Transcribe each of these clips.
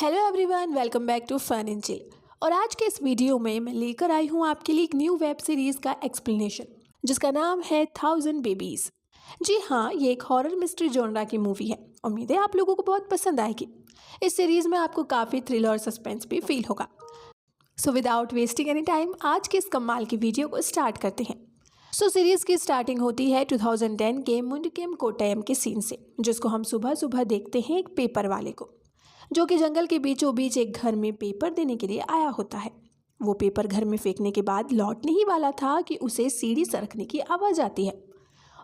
Hello everyone, welcome back to fun and chill. और आज के इस वीडियो में मैं लेकर आई हूँ आपके लिए एक न्यू वेब सीरीज़ का एक्सप्लेनेशन जिसका नाम है 1000 बेबीज़। जी हाँ, ये एक हॉरर मिस्ट्री जॉनरा की मूवी है। उम्मीद है आप लोगों को बहुत पसंद आएगी। इस सीरीज़ में आपको काफ़ी थ्रिल और सस्पेंस भी फील होगा। So without wasting any time आज के इस कमाल की वीडियो को स्टार्ट करते हैं। सीरीज़ की स्टार्टिंग होती है 2010 के मुंडकेम कोट्टयम के सीन से, जिसको हम सुबह सुबह देखते हैं एक पेपर वाले को, जो कि जंगल के बीचों बीच एक घर में पेपर देने के लिए आया होता है। वो पेपर घर में फेंकने के बाद लौटने ही वाला था कि उसे सीढ़ी सरकने की आवाज़ आती है।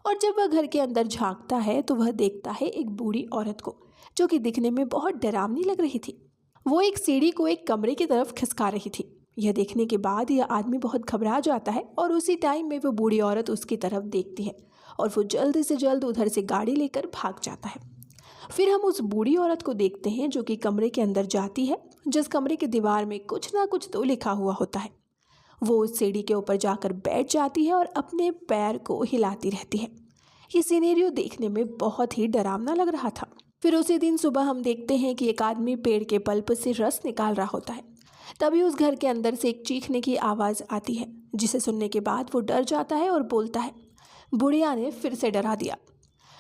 और जब वह घर के अंदर झांकता है तो वह देखता है एक बूढ़ी औरत को, जो कि दिखने में बहुत डरावनी लग रही थी। वो एक सीढ़ी को एक कमरे की तरफ खिसका रही थी। यह देखने के बाद यह आदमी बहुत घबरा जाता है और उसी टाइम में वो बूढ़ी औरत उसकी तरफ देखती है और वो जल्द से जल्द उधर से गाड़ी लेकर भाग जाता है। फिर हम उस बूढ़ी औरत को देखते हैं जो कि कमरे के अंदर जाती है, जिस कमरे की दीवार में कुछ ना कुछ तो लिखा हुआ होता है। वो उस सीढ़ी के ऊपर जाकर बैठ जाती है और अपने पैर को हिलाती रहती है। ये सिनेरियो देखने में बहुत ही डरावना लग रहा था। फिर उसी दिन सुबह हम देखते हैं कि एक आदमी पेड़ के पल्प से रस निकाल रहा होता है। तभी उस घर के अंदर से एक चीखने की आवाज़ आती है, जिसे सुनने के बाद वो डर जाता है और बोलता है, बुढ़िया ने फिर से डरा दिया।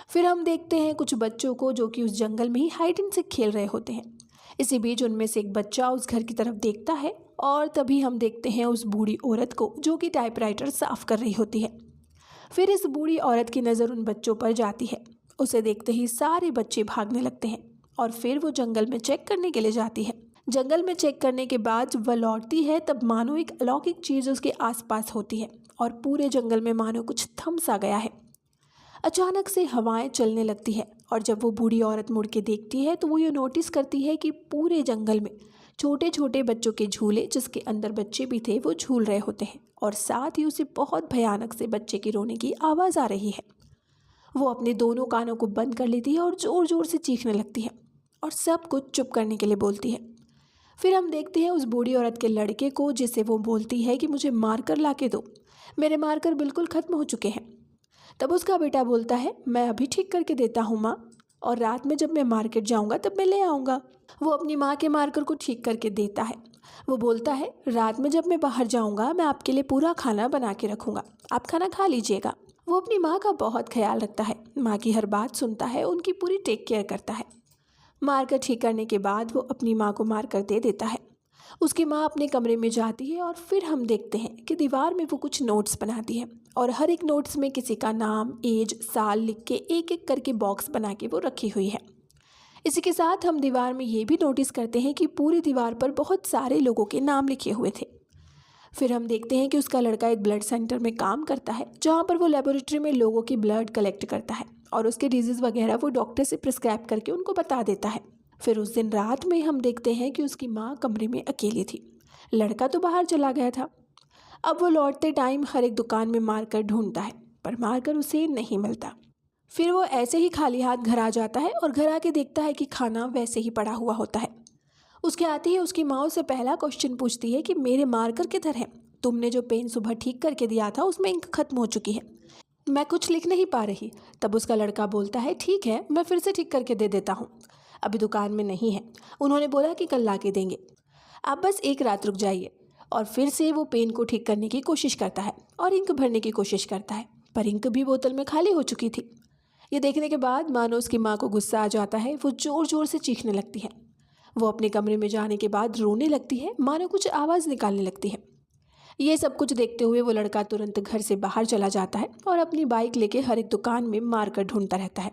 फिर हम देखते हैं कुछ बच्चों को जो कि उस जंगल में ही हाइड एंड सीक खेल रहे होते हैं। इसी बीच उनमें से एक बच्चा उस घर की तरफ देखता है और तभी हम देखते हैं उस बूढ़ी औरत को जो कि टाइपराइटर साफ कर रही होती है। फिर इस बूढ़ी औरत की नज़र उन बच्चों पर जाती है। उसे देखते ही सारे बच्चे भागने लगते हैं और फिर वो जंगल में चेक करने के लिए जाती है। जंगल में चेक करने के बाद जब वह लौटती है तब मानो एक अलौकिक चीज़ उसके आसपास होती है और पूरे जंगल में मानो कुछ थम सा गया है। अचानक से हवाएं चलने लगती है और जब वो बूढ़ी औरत मुड़ के देखती है तो वो ये नोटिस करती है कि पूरे जंगल में छोटे छोटे बच्चों के झूले, जिसके अंदर बच्चे भी थे, वो झूल रहे होते हैं और साथ ही उसे बहुत भयानक से बच्चे की रोने की आवाज़ आ रही है। वो अपने दोनों कानों को बंद कर लेती है और ज़ोर ज़ोर से चीखने लगती है और सब कुछ चुप करने के लिए बोलती है। फिर हम देखते हैं उस बूढ़ी औरत के लड़के को, जिसे वो बोलती है कि मुझे मारकर ला के दो, मेरे मारकर बिल्कुल ख़त्म हो चुके हैं। तब उसका बेटा बोलता है, मैं अभी ठीक करके देता हूँ माँ, और रात में जब मैं मार्केट जाऊँगा तब मैं ले आऊँगा। वो अपनी माँ के मार्कर को ठीक करके देता है। वो बोलता है, रात में जब मैं बाहर जाऊँगा मैं आपके लिए पूरा खाना बना के रखूँगा, आप खाना खा लीजिएगा। वो अपनी माँ का बहुत ख्याल रखता है, माँ की हर बात सुनता है, उनकी पूरी टेक केयर करता है। मारकर ठीक करने के बाद वो अपनी माँ को मारकर दे देता है। उसकी माँ अपने कमरे में जाती है और फिर हम देखते हैं कि दीवार में वो कुछ नोट्स बनाती है और हर एक नोट्स में किसी का नाम, एज, साल लिख के एक एक करके बॉक्स बना के वो रखी हुई है। इसी के साथ हम दीवार में ये भी नोटिस करते हैं कि पूरी दीवार पर बहुत सारे लोगों के नाम लिखे हुए थे। फिर हम देखते हैं कि उसका लड़का एक ब्लड सेंटर में काम करता है, जहाँ पर वो लेबोरेटरी में लोगों की ब्लड कलेक्ट करता है और उसके डिजीज़ वगैरह वो डॉक्टर से प्रिस्क्राइब करके उनको बता देता है। फिर उस दिन रात में हम देखते हैं कि उसकी माँ कमरे में अकेली थी, लड़का तो बाहर चला गया था। अब वो लौटते टाइम हर एक दुकान में मारकर ढूंढता है, पर मारकर उसे नहीं मिलता। फिर वो ऐसे ही खाली हाथ घर आ जाता है और घर आके देखता है कि खाना वैसे ही पड़ा हुआ होता है। उसके आते ही उसकी माँ उससे पहला क्वेश्चन पूछती है कि मेरे मार्कर किधर है? तुमने जो पेन सुबह ठीक करके दिया था उसमें इंक खत्म हो चुकी है, मैं कुछ लिख नहीं पा रही। तब उसका लड़का बोलता है, ठीक है, मैं फिर से ठीक करके दे देता हूँ, अभी दुकान में नहीं है, उन्होंने बोला कि कल ला के देंगे, आप बस एक रात रुक जाइए। और फिर से वो पेन को ठीक करने की कोशिश करता है और इंक भरने की कोशिश करता है, पर इंक भी बोतल में खाली हो चुकी थी। ये देखने के बाद मानो उसकी माँ को गुस्सा आ जाता है, वो ज़ोर ज़ोर से चीखने लगती है। वो अपने कमरे में जाने के बाद रोने लगती है, मानो कुछ आवाज़ निकालने लगती है। ये सब कुछ देखते हुए वो लड़का तुरंत घर से बाहर चला जाता है और अपनी बाइक लेके हर एक दुकान में मारकर ढूंढता रहता है।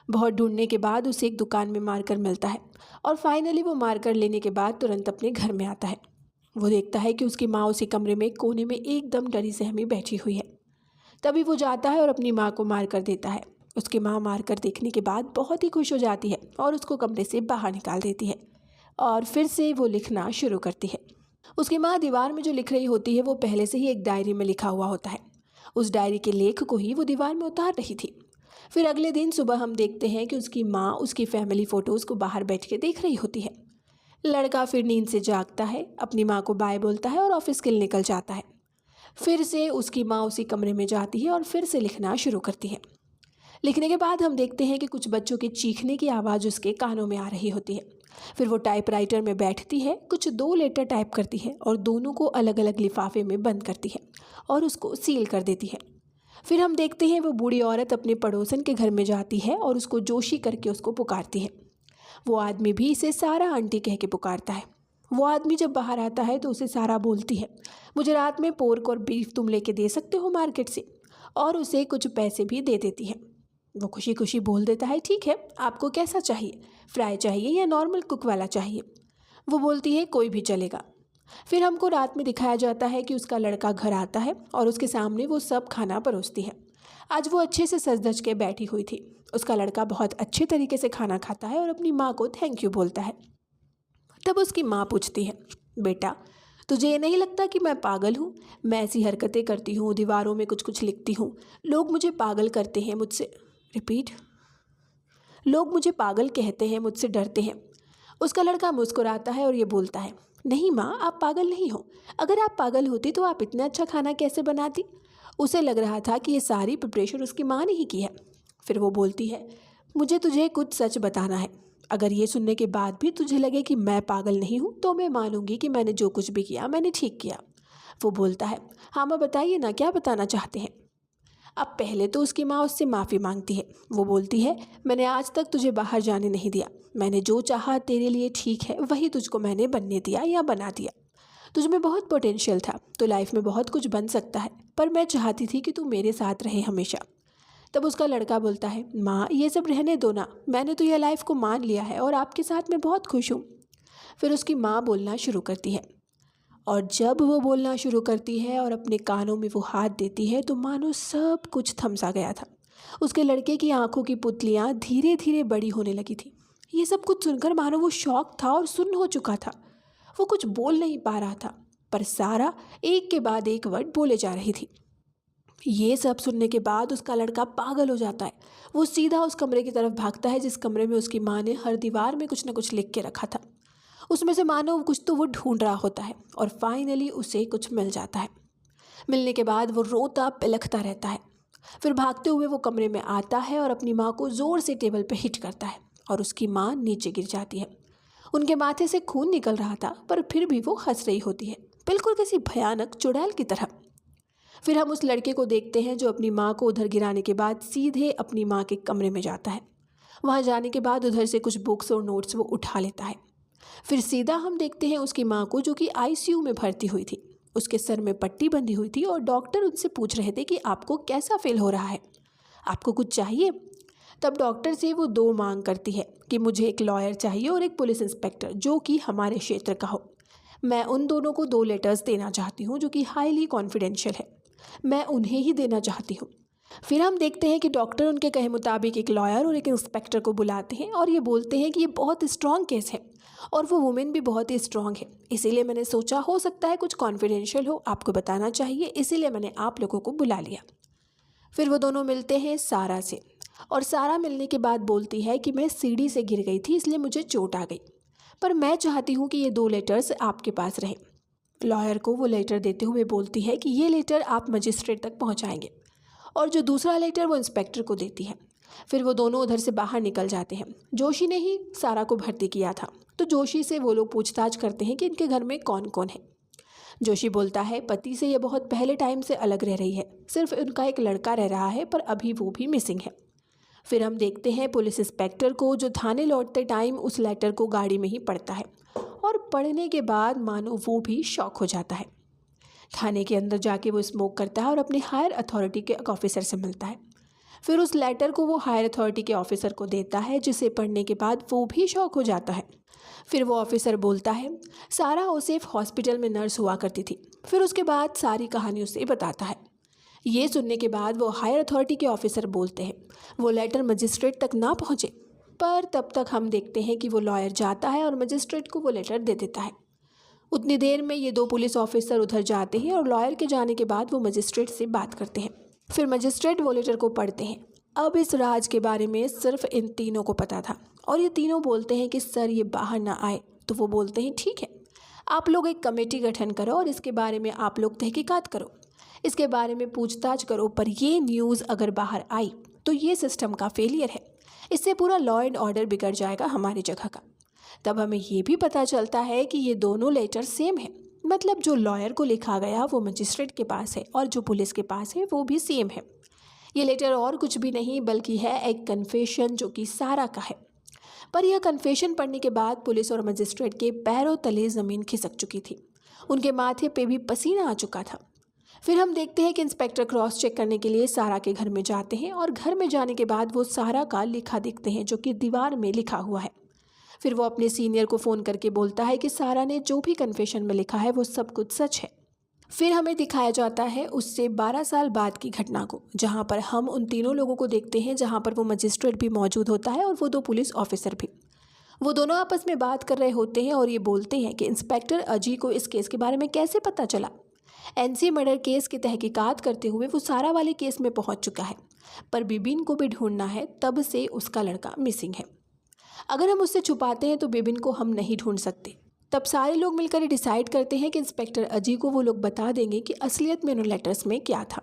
बहुत ढूंढने के बाद उसे एक दुकान में मारकर मिलता है और फाइनली वो मारकर लेने के बाद तुरंत अपने घर में आता है। वो देखता है कि उसकी माँ उसी कमरे में कोने में एकदम डरी सहमी बैठी हुई है। तभी वो जाता है और अपनी माँ को मार कर देता है। उसकी माँ मारकर देखने के बाद बहुत ही खुश हो जाती है और उसको कमरे से बाहर निकाल देती है और फिर से वो लिखना शुरू करती है। उसकी माँ दीवार में जो लिख रही होती है वो पहले से ही एक डायरी में लिखा हुआ होता है। उस डायरी के लेख को ही वो दीवार में उतार रही थी। फिर अगले दिन सुबह हम देखते हैं कि उसकी माँ उसकी फैमिली फ़ोटोज़ को बाहर बैठ के देख रही होती है। लड़का फिर नींद से जागता है, अपनी माँ को बाय बोलता है और ऑफिस के लिए निकल जाता है। फिर से उसकी माँ उसी कमरे में जाती है और फिर से लिखना शुरू करती है। लिखने के बाद हम देखते हैं कि कुछ बच्चों के चीखने की आवाज़ उसके कानों में आ रही होती है फिर वो टाइपराइटर में बैठती है, कुछ 2 लेटर टाइप करती है और दोनों को अलग अलग लिफाफे में बंद करती है और उसको सील कर देती है। फिर हम देखते हैं वो बूढ़ी औरत अपने पड़ोसन के घर में जाती है और उसको जोशी करके उसको पुकारती है। वो आदमी भी इसे सारा आंटी कह के पुकारता है। वो आदमी जब बाहर आता है तो उसे सारा बोलती है, मुझे रात में पोर्क और बीफ तुम लेके दे सकते हो मार्केट से, और उसे कुछ पैसे भी दे देती है। वो खुशी खुशी बोल देता है, ठीक है, आपको कैसा चाहिए, फ्राई चाहिए या नॉर्मल कुक वाला चाहिए। वो बोलती है कोई भी चलेगा। फिर हमको रात में दिखाया जाता है कि उसका लड़का घर आता है और उसके सामने वो सब खाना परोसती है। आज वो अच्छे से सज धज के बैठी हुई थी। उसका लड़का बहुत अच्छे तरीके से खाना खाता है और अपनी माँ को थैंक यू बोलता है। तब उसकी माँ पूछती है, बेटा तुझे ये नहीं लगता कि मैं पागल हूँ? मैं ऐसी हरकतें करती हूँ, दीवारों में कुछ कुछ लिखती हूँ, लोग मुझे पागल करते हैं, मुझसे रिपीट लोग मुझे पागल कहते हैं, मुझसे डरते हैं। उसका लड़का मुस्कुराता है और ये बोलता है, नहीं माँ, आप पागल नहीं हो। अगर आप पागल होती तो आप इतना अच्छा खाना कैसे बनाती? उसे लग रहा था कि ये सारी प्रिपरेशन उसकी माँ ने ही की है। फिर वो बोलती है, मुझे तुझे कुछ सच बताना है। अगर ये सुनने के बाद भी तुझे लगे कि मैं पागल नहीं हूँ तो मैं मानूंगी कि मैंने जो कुछ भी किया मैंने ठीक किया। वो बोलता है, हाँ माँ बताइए ना, क्या बताना चाहते हैं? अब पहले तो उसकी माँ उससे माफ़ी मांगती है। वो बोलती है, मैंने आज तक तुझे बाहर जाने नहीं दिया। मैंने जो चाहा तेरे लिए ठीक है वही तुझको मैंने बनने दिया या बना दिया। तुझ में बहुत पोटेंशियल था, तो लाइफ में बहुत कुछ बन सकता है, पर मैं चाहती थी कि तू मेरे साथ रहे हमेशा। तब उसका लड़का बोलता है, माँ ये सब रहने दो ना, मैंने तो यह लाइफ को मान लिया है और आपके साथ मैं बहुत खुश हूँ। फिर उसकी माँ बोलना शुरू करती है, और जब वो बोलना शुरू करती है और अपने कानों में वो हाथ देती है तो मानो सब कुछ थम सा गया था। उसके लड़के की आंखों की पुतलियाँ धीरे धीरे बड़ी होने लगी थी। ये सब कुछ सुनकर मानो वो शॉक था और सुन्न हो चुका था। वो कुछ बोल नहीं पा रहा था, पर सारा एक के बाद एक वर्ड बोले जा रही थी। ये सब सुनने के बाद उसका लड़का पागल हो जाता है। वो सीधा उस कमरे की तरफ भागता है जिस कमरे में उसकी माँ ने हर दीवार में कुछ न कुछ लिख के रखा था। उसमें से मानो कुछ तो वो ढूंढ रहा होता है और फाइनली उसे कुछ मिल जाता है। मिलने के बाद वो रोता पिलखता रहता है। फिर भागते हुए वो कमरे में आता है और अपनी माँ को ज़ोर से टेबल पे हिट करता है और उसकी माँ नीचे गिर जाती है। उनके माथे से खून निकल रहा था, पर फिर भी वो हंस रही होती है, बिल्कुल किसी भयानक चुड़ैल की तरह। फिर हम उस लड़के को देखते हैं जो अपनी माँ को उधर गिराने के बाद सीधे अपनी माँ के कमरे में जाता है। वहाँ जाने के बाद उधर से कुछ बुक्स और नोट्स वो उठा लेता है। फिर सीधा हम देखते हैं उसकी माँ को जो कि आईसीयू में भर्ती हुई थी। उसके सर में पट्टी बंधी हुई थी और डॉक्टर उनसे पूछ रहे थे कि आपको कैसा फील हो रहा है, आपको कुछ चाहिए? तब डॉक्टर से वो 2 मांग करती है कि मुझे एक लॉयर चाहिए और एक पुलिस इंस्पेक्टर जो कि हमारे क्षेत्र का हो। मैं उन दोनों को 2 लेटर्स देना चाहती हूँ जो कि हाईली कॉन्फिडेंशियल है। मैं उन्हें ही देना चाहती हूँ। फिर हम देखते हैं कि डॉक्टर उनके कहे मुताबिक एक लॉयर और एक इंस्पेक्टर को बुलाते हैं और ये बोलते हैं कि ये बहुत स्ट्रॉन्ग केस है और वो वुमेन भी बहुत ही स्ट्रॉन्ग है, इसीलिए मैंने सोचा हो सकता है कुछ कॉन्फिडेंशियल हो, आपको बताना चाहिए, इसीलिए मैंने आप लोगों को बुला लिया। फिर वो दोनों मिलते हैं सारा से, और सारा मिलने के बाद बोलती है कि मैं सीढ़ी से गिर गई थी इसलिए मुझे चोट आ गई, पर मैं चाहती हूँ कि ये 2 लेटर्स आपके पास रहें। लॉयर को वो लेटर देते हुए बोलती है कि ये लेटर आप मजिस्ट्रेट तक पहुँचाएंगे, और जो दूसरा लेटर वो इंस्पेक्टर को देती है। फिर वो दोनों उधर से बाहर निकल जाते हैं। जोशी ने ही सारा को भर्ती किया था, तो जोशी से वो लोग पूछताछ करते हैं कि इनके घर में कौन कौन है। जोशी बोलता है पति से ये बहुत पहले टाइम से अलग रह रही है, सिर्फ उनका एक लड़का रह रहा है, पर अभी वो भी मिसिंग है। फिर हम देखते हैं पुलिस इंस्पेक्टर को जो थाने लौटते टाइम उस लेटर को गाड़ी में ही पढ़ता है, और पढ़ने के बाद मानो वो भी शॉक हो जाता है। थाने के अंदर जाके वो स्मोक करता है और अपने हायर अथॉरिटी के एक ऑफिसर से मिलता है। फिर उस लेटर को वो हायर अथॉरिटी के ऑफिसर को देता है, जिसे पढ़ने के बाद वो भी शॉक हो जाता है। फिर वो ऑफिसर बोलता है सारा ओसेफ हॉस्पिटल में नर्स हुआ करती थी। फिर उसके बाद सारी कहानी उसे बताता है। ये सुनने के बाद वो हायर अथॉरिटी के ऑफिसर बोलते हैं वो लेटर मजिस्ट्रेट तक ना पहुँचे, पर तब तक हम देखते हैं कि वो लॉयर जाता है और मजिस्ट्रेट को वो लेटर दे देता है। उतनी देर में ये 2 पुलिस ऑफिसर उधर जाते हैं और लॉयर के जाने के बाद वो मजिस्ट्रेट से बात करते हैं। फिर मजिस्ट्रेट वो लेटर को पढ़ते हैं। अब इस राज के बारे में सिर्फ इन तीनों को पता था, और ये तीनों बोलते हैं कि सर ये बाहर ना आए। तो वो बोलते हैं ठीक है, आप लोग एक कमेटी गठन करो और इसके बारे में आप लोग तहकीकात करो, इसके बारे में पूछताछ करो, पर ये न्यूज़ अगर बाहर आई तो ये सिस्टम का फेलियर है, इससे पूरा लॉ एंड ऑर्डर बिगड़ जाएगा हमारी जगह का। तब हमें ये भी पता चलता है कि ये दोनों लेटर सेम है, मतलब जो लॉयर को लिखा गया वो मजिस्ट्रेट के पास है और जो पुलिस के पास है वो भी सेम है। ये लेटर और कुछ भी नहीं बल्कि है एक कन्फेशन जो कि सारा का है। पर यह कन्फेशन पढ़ने के बाद पुलिस और मजिस्ट्रेट के पैरों तले ज़मीन खिसक चुकी थी, उनके माथे पे भी पसीना आ चुका था। फिर हम देखते हैं कि इंस्पेक्टर क्रॉस चेक करने के लिए सारा के घर में जाते हैं और घर में जाने के बाद वो सारा का लिखा देखते हैं जो कि दीवार में लिखा हुआ है। फिर वो अपने सीनियर को फ़ोन करके बोलता है कि सारा ने जो भी कन्फेशन में लिखा है वो सब कुछ सच है। फिर हमें दिखाया जाता है उससे 12 साल बाद की घटना को, जहाँ पर हम उन तीनों लोगों को देखते हैं, जहाँ पर वो मजिस्ट्रेट भी मौजूद होता है और वो 2 पुलिस ऑफिसर भी। वो दोनों आपस में बात कर रहे होते हैं और ये बोलते हैं कि इंस्पेक्टर अजी को इस केस के बारे में कैसे पता चला। एनसी मर्डर केस की तहकीकात करते हुए वो सारा वाले केस में पहुंच चुका है, पर बिबिन को भी ढूंढना है, तब से उसका लड़का मिसिंग है। अगर हम उससे छुपाते हैं तो बिबिन को हम नहीं ढूंढ सकते। तब सारे लोग मिलकर डिसाइड करते हैं कि इंस्पेक्टर अजी को वो लोग बता देंगे कि असलियत में उन लेटर्स में क्या था।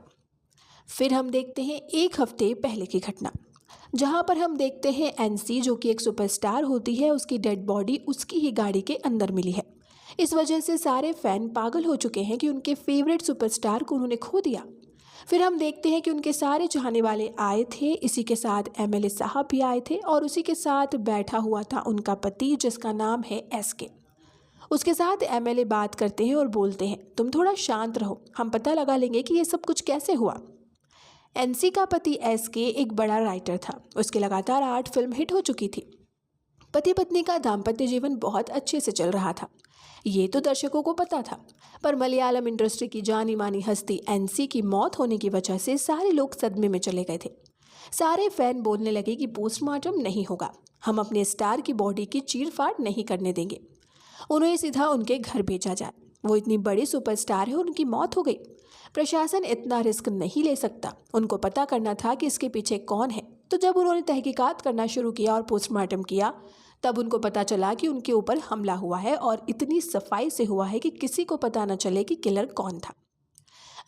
फिर हम देखते हैं 1 हफ्ते पहले की घटना, जहां पर हम देखते हैं एनसी जो कि एक सुपरस्टार होती है, उसकी डेड बॉडी उसकी ही गाड़ी के अंदर मिली है। इस वजह से सारे फैन पागल हो चुके हैं कि उनके फेवरेट सुपरस्टार को उन्होंने खो दिया। फिर हम देखते हैं कि उनके सारे चाहने वाले आए थे, इसी के साथ एमएलए साहब भी आए थे और उसी के साथ बैठा हुआ था उनका पति जिसका नाम है एसके। उसके साथ एमएलए बात करते हैं और बोलते हैं तुम थोड़ा शांत रहो, हम पता लगा लेंगे कि ये सब कुछ कैसे हुआ। एनसी का पति एसके एक बड़ा राइटर था, उसके लगातार 8 फिल्म हिट हो चुकी थी। पति पत्नी का दाम्पत्य जीवन बहुत अच्छे से चल रहा था, ये तो दर्शकों को पता था। पर मलयालम इंडस्ट्री की जानी मानी हस्ती एनसी की मौत होने की वजह से सारे लोग सदमे में चले गए थे। सारे फैन बोलने लगे कि पोस्टमार्टम नहीं होगा, हम अपने स्टार की बॉडी की चीरफाड़ नहीं करने देंगे, उन्हें सीधा उनके घर भेजा जाए। वो इतनी बड़ी सुपरस्टार है और उनकी मौत हो गई, प्रशासन इतना रिस्क नहीं ले सकता, उनको पता करना था कि इसके पीछे कौन है। तो जब उन्होंने तहकीकात करना शुरू किया और पोस्टमार्टम किया, तब उनको पता चला कि उनके ऊपर हमला हुआ है और इतनी सफाई से हुआ है कि किसी को पता न चले कि किलर कौन था।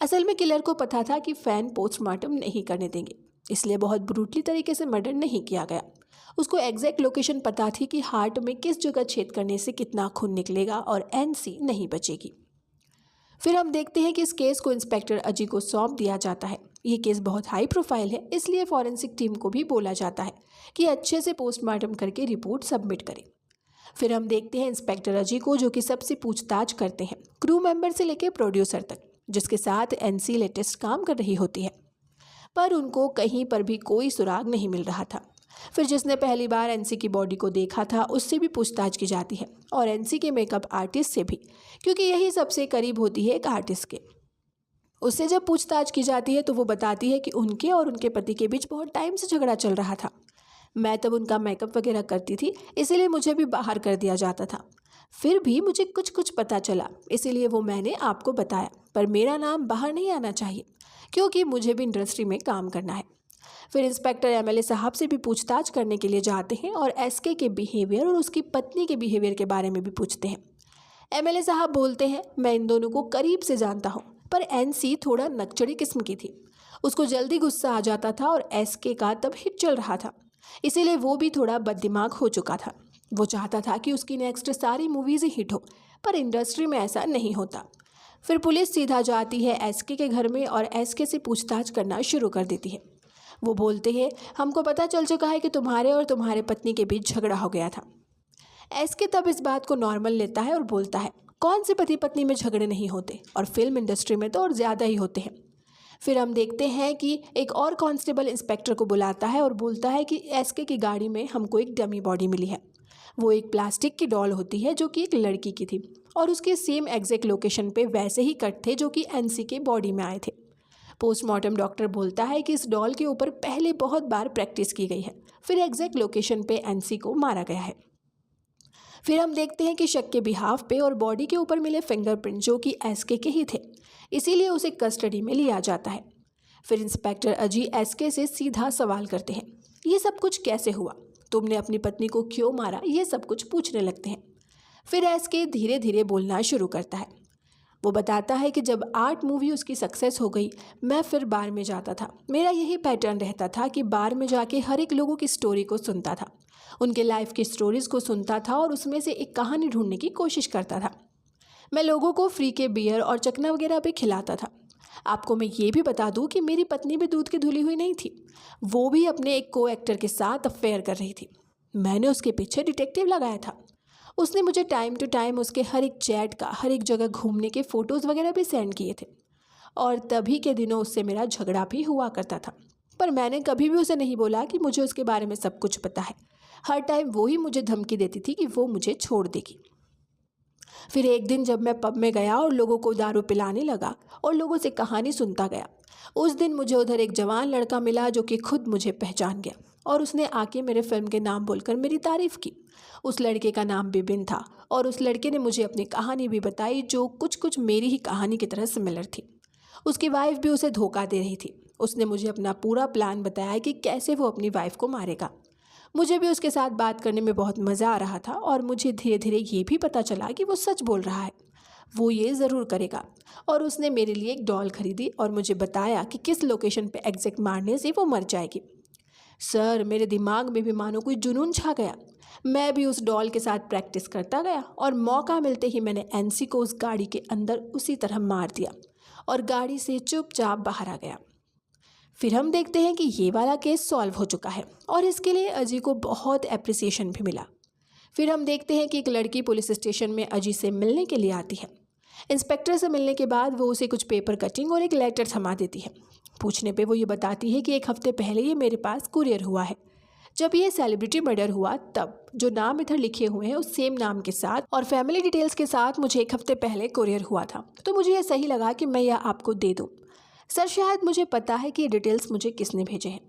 असल में किलर को पता था कि फैन पोस्टमार्टम नहीं करने देंगे, इसलिए बहुत ब्रूटली तरीके से मर्डर नहीं किया गया। उसको एग्जैक्ट लोकेशन पता थी कि हार्ट में किस जगह छेद करने से कितना खून निकलेगा और एनसी नहीं बचेगी। फिर हम देखते हैं कि इस केस को इंस्पेक्टर अजी को सौंप दिया जाता है। ये केस बहुत हाई प्रोफाइल है, इसलिए फॉरेंसिक टीम को भी बोला जाता है कि अच्छे से पोस्टमार्टम करके रिपोर्ट सबमिट करें। फिर हम देखते हैं इंस्पेक्टर अजी को, जो कि सबसे पूछताछ करते हैं, क्रू मेंबर से लेकर प्रोड्यूसर तक, जिसके साथ एनसी लेटेस्ट काम कर रही होती है। पर उनको कहीं पर भी कोई सुराग नहीं मिल रहा था। फिर जिसने पहली बार एनसी की बॉडी को देखा था उससे भी पूछताछ की जाती है और एनसी के मेकअप आर्टिस्ट से भी, क्योंकि यही सबसे करीब होती है एक आर्टिस्ट के। उससे जब पूछताछ की जाती है तो वो बताती है कि उनके और उनके पति के बीच बहुत टाइम से झगड़ा चल रहा था। मैं तब उनका मेकअप वगैरह करती थी, इसीलिए मुझे भी बाहर कर दिया जाता था। फिर भी मुझे कुछ कुछ पता चला, इसीलिए वो मैंने आपको बताया, पर मेरा नाम बाहर नहीं आना चाहिए क्योंकि मुझे भी इंडस्ट्री में काम करना है। फिर इंस्पेक्टर एमएलए साहब से भी पूछताछ करने के लिए जाते हैं और एसके के बिहेवियर और उसकी पत्नी के बिहेवियर के बारे में भी पूछते हैं। एमएलए साहब बोलते हैं मैं इन दोनों को करीब से जानता हूँ, पर एनसी थोड़ा नकचड़ी किस्म की थी, उसको जल्दी गुस्सा आ जाता था और एसके का तब हिट चल रहा था, इसीलिए वो भी थोड़ा बददिमाग हो चुका था। वो चाहता था कि उसकी नेक्स्ट सारी मूवीज़ ही हिट हो, पर इंडस्ट्री में ऐसा नहीं होता। फिर पुलिस सीधा जाती है एसके के घर में और एसके से पूछताछ करना शुरू कर देती है। वो बोलते हैं हमको पता चल चुका है कि तुम्हारे और तुम्हारे पत्नी के बीच झगड़ा हो गया था। एसके तब इस बात को नॉर्मल लेता है और बोलता है कौन से पति पत्नी में झगड़े नहीं होते, और फिल्म इंडस्ट्री में तो और ज़्यादा ही होते हैं। फिर हम देखते हैं कि एक और कांस्टेबल इंस्पेक्टर को बुलाता है और बोलता है कि एसके की गाड़ी में हमको एक डमी बॉडी मिली है। वो एक प्लास्टिक की डॉल होती है जो कि एक लड़की की थी और उसके सेम एग्जैक्ट लोकेशन पे वैसे ही कट थे जो कि एनसी के बॉडी में आए थे। पोस्टमार्टम डॉक्टर बोलता है कि इस डॉल के ऊपर पहले बहुत बार प्रैक्टिस की गई है, फिर एग्जैक्ट लोकेशन पे एनसी को मारा गया है। फिर हम देखते हैं कि शक के बिहाफ पे और बॉडी के ऊपर मिले फिंगरप्रिंट जो कि एसके के ही थे, इसीलिए उसे कस्टडी में लिया जाता है। फिर इंस्पेक्टर अजी एसके से सीधा सवाल करते हैं ये सब कुछ कैसे हुआ, तुमने अपनी पत्नी को क्यों मारा, ये सब कुछ पूछने लगते हैं। फिर एसके धीरे धीरे बोलना शुरू करता है वो बताता है कि जब आर्ट मूवी उसकी सक्सेस हो गई, मैं फिर बार में जाता था। मेरा यही पैटर्न रहता था कि बार में जाके हर एक लोगों की स्टोरी को सुनता था, उनके लाइफ की स्टोरीज़ को सुनता था और उसमें से एक कहानी ढूंढने की कोशिश करता था। मैं लोगों को फ्री के बियर और चखना वगैरह भी खिलाता था। आपको मैं ये भी बता दूं कि मेरी पत्नी भी दूध की धुली हुई नहीं थी। वो भी अपने एक को एक्टर के साथ अफेयर कर रही थी। मैंने उसके पीछे डिटेक्टिव लगाया था। उसने मुझे टाइम टू टाइम उसके हर एक चैट का, हर एक जगह घूमने के फ़ोटोज़ वगैरह भी सेंड किए थे। और तभी के दिनों उससे मेरा झगड़ा भी हुआ करता था। पर मैंने कभी भी उसे नहीं बोला कि मुझे उसके बारे में सब कुछ पता है। हर टाइम वो ही मुझे धमकी देती थी कि वो मुझे छोड़ देगी। फिर एक दिन जब मैं पब में गया और लोगों को दारू पिलाने लगा और लोगों से कहानी सुनता गया, उस दिन मुझे उधर एक जवान लड़का मिला जो कि खुद मुझे पहचान गया और उसने आके मेरे फिल्म के नाम बोलकर मेरी तारीफ़ की। उस लड़के का नाम बिबिन था और उस लड़के ने मुझे अपनी कहानी भी बताई जो कुछ कुछ मेरी ही कहानी की तरह सिमिलर थी। उसकी वाइफ भी उसे धोखा दे रही थी। उसने मुझे अपना पूरा प्लान बताया कि कैसे वो अपनी वाइफ को मारेगा। मुझे भी उसके साथ बात करने में बहुत मज़ा आ रहा था और मुझे धीरे धीरे ये भी पता चला कि वो सच बोल रहा है, वो ये ज़रूर करेगा। और उसने मेरे लिए एक डॉल खरीदी और मुझे बताया कि किस लोकेशन पे एग्जैक्ट मारने से वो मर जाएगी। सर, मेरे दिमाग में भी मानो कोई जुनून छा गया। मैं भी उस डॉल के साथ प्रैक्टिस करता गया और मौका मिलते ही मैंने एनसी को उस गाड़ी के अंदर उसी तरह मार दिया और गाड़ी से चुपचाप बाहर आ गया। फिर हम देखते हैं कि ये वाला केस सॉल्व हो चुका है और इसके लिए अजी को बहुत एप्रिसिएशन भी मिला। फिर हम देखते हैं कि एक लड़की पुलिस स्टेशन में अजी से मिलने के लिए आती है। इंस्पेक्टर से मिलने के बाद वो उसे कुछ पेपर कटिंग और एक लेटर थमा देती है। पूछने पे वो ये बताती है कि एक हफ्ते पहले ये मेरे पास कुरियर हुआ है। जब ये सेलिब्रिटी मर्डर हुआ तब जो नाम इधर लिखे हुए हैं उस सेम नाम के साथ और फैमिली डिटेल्स के साथ मुझे एक हफ्ते पहले कुरियर हुआ था, तो मुझे ये सही लगा कि मैं यह आपको दे दूँ। सर, शायद मुझे पता है कि ये डिटेल्स मुझे किसने भेजे हैं।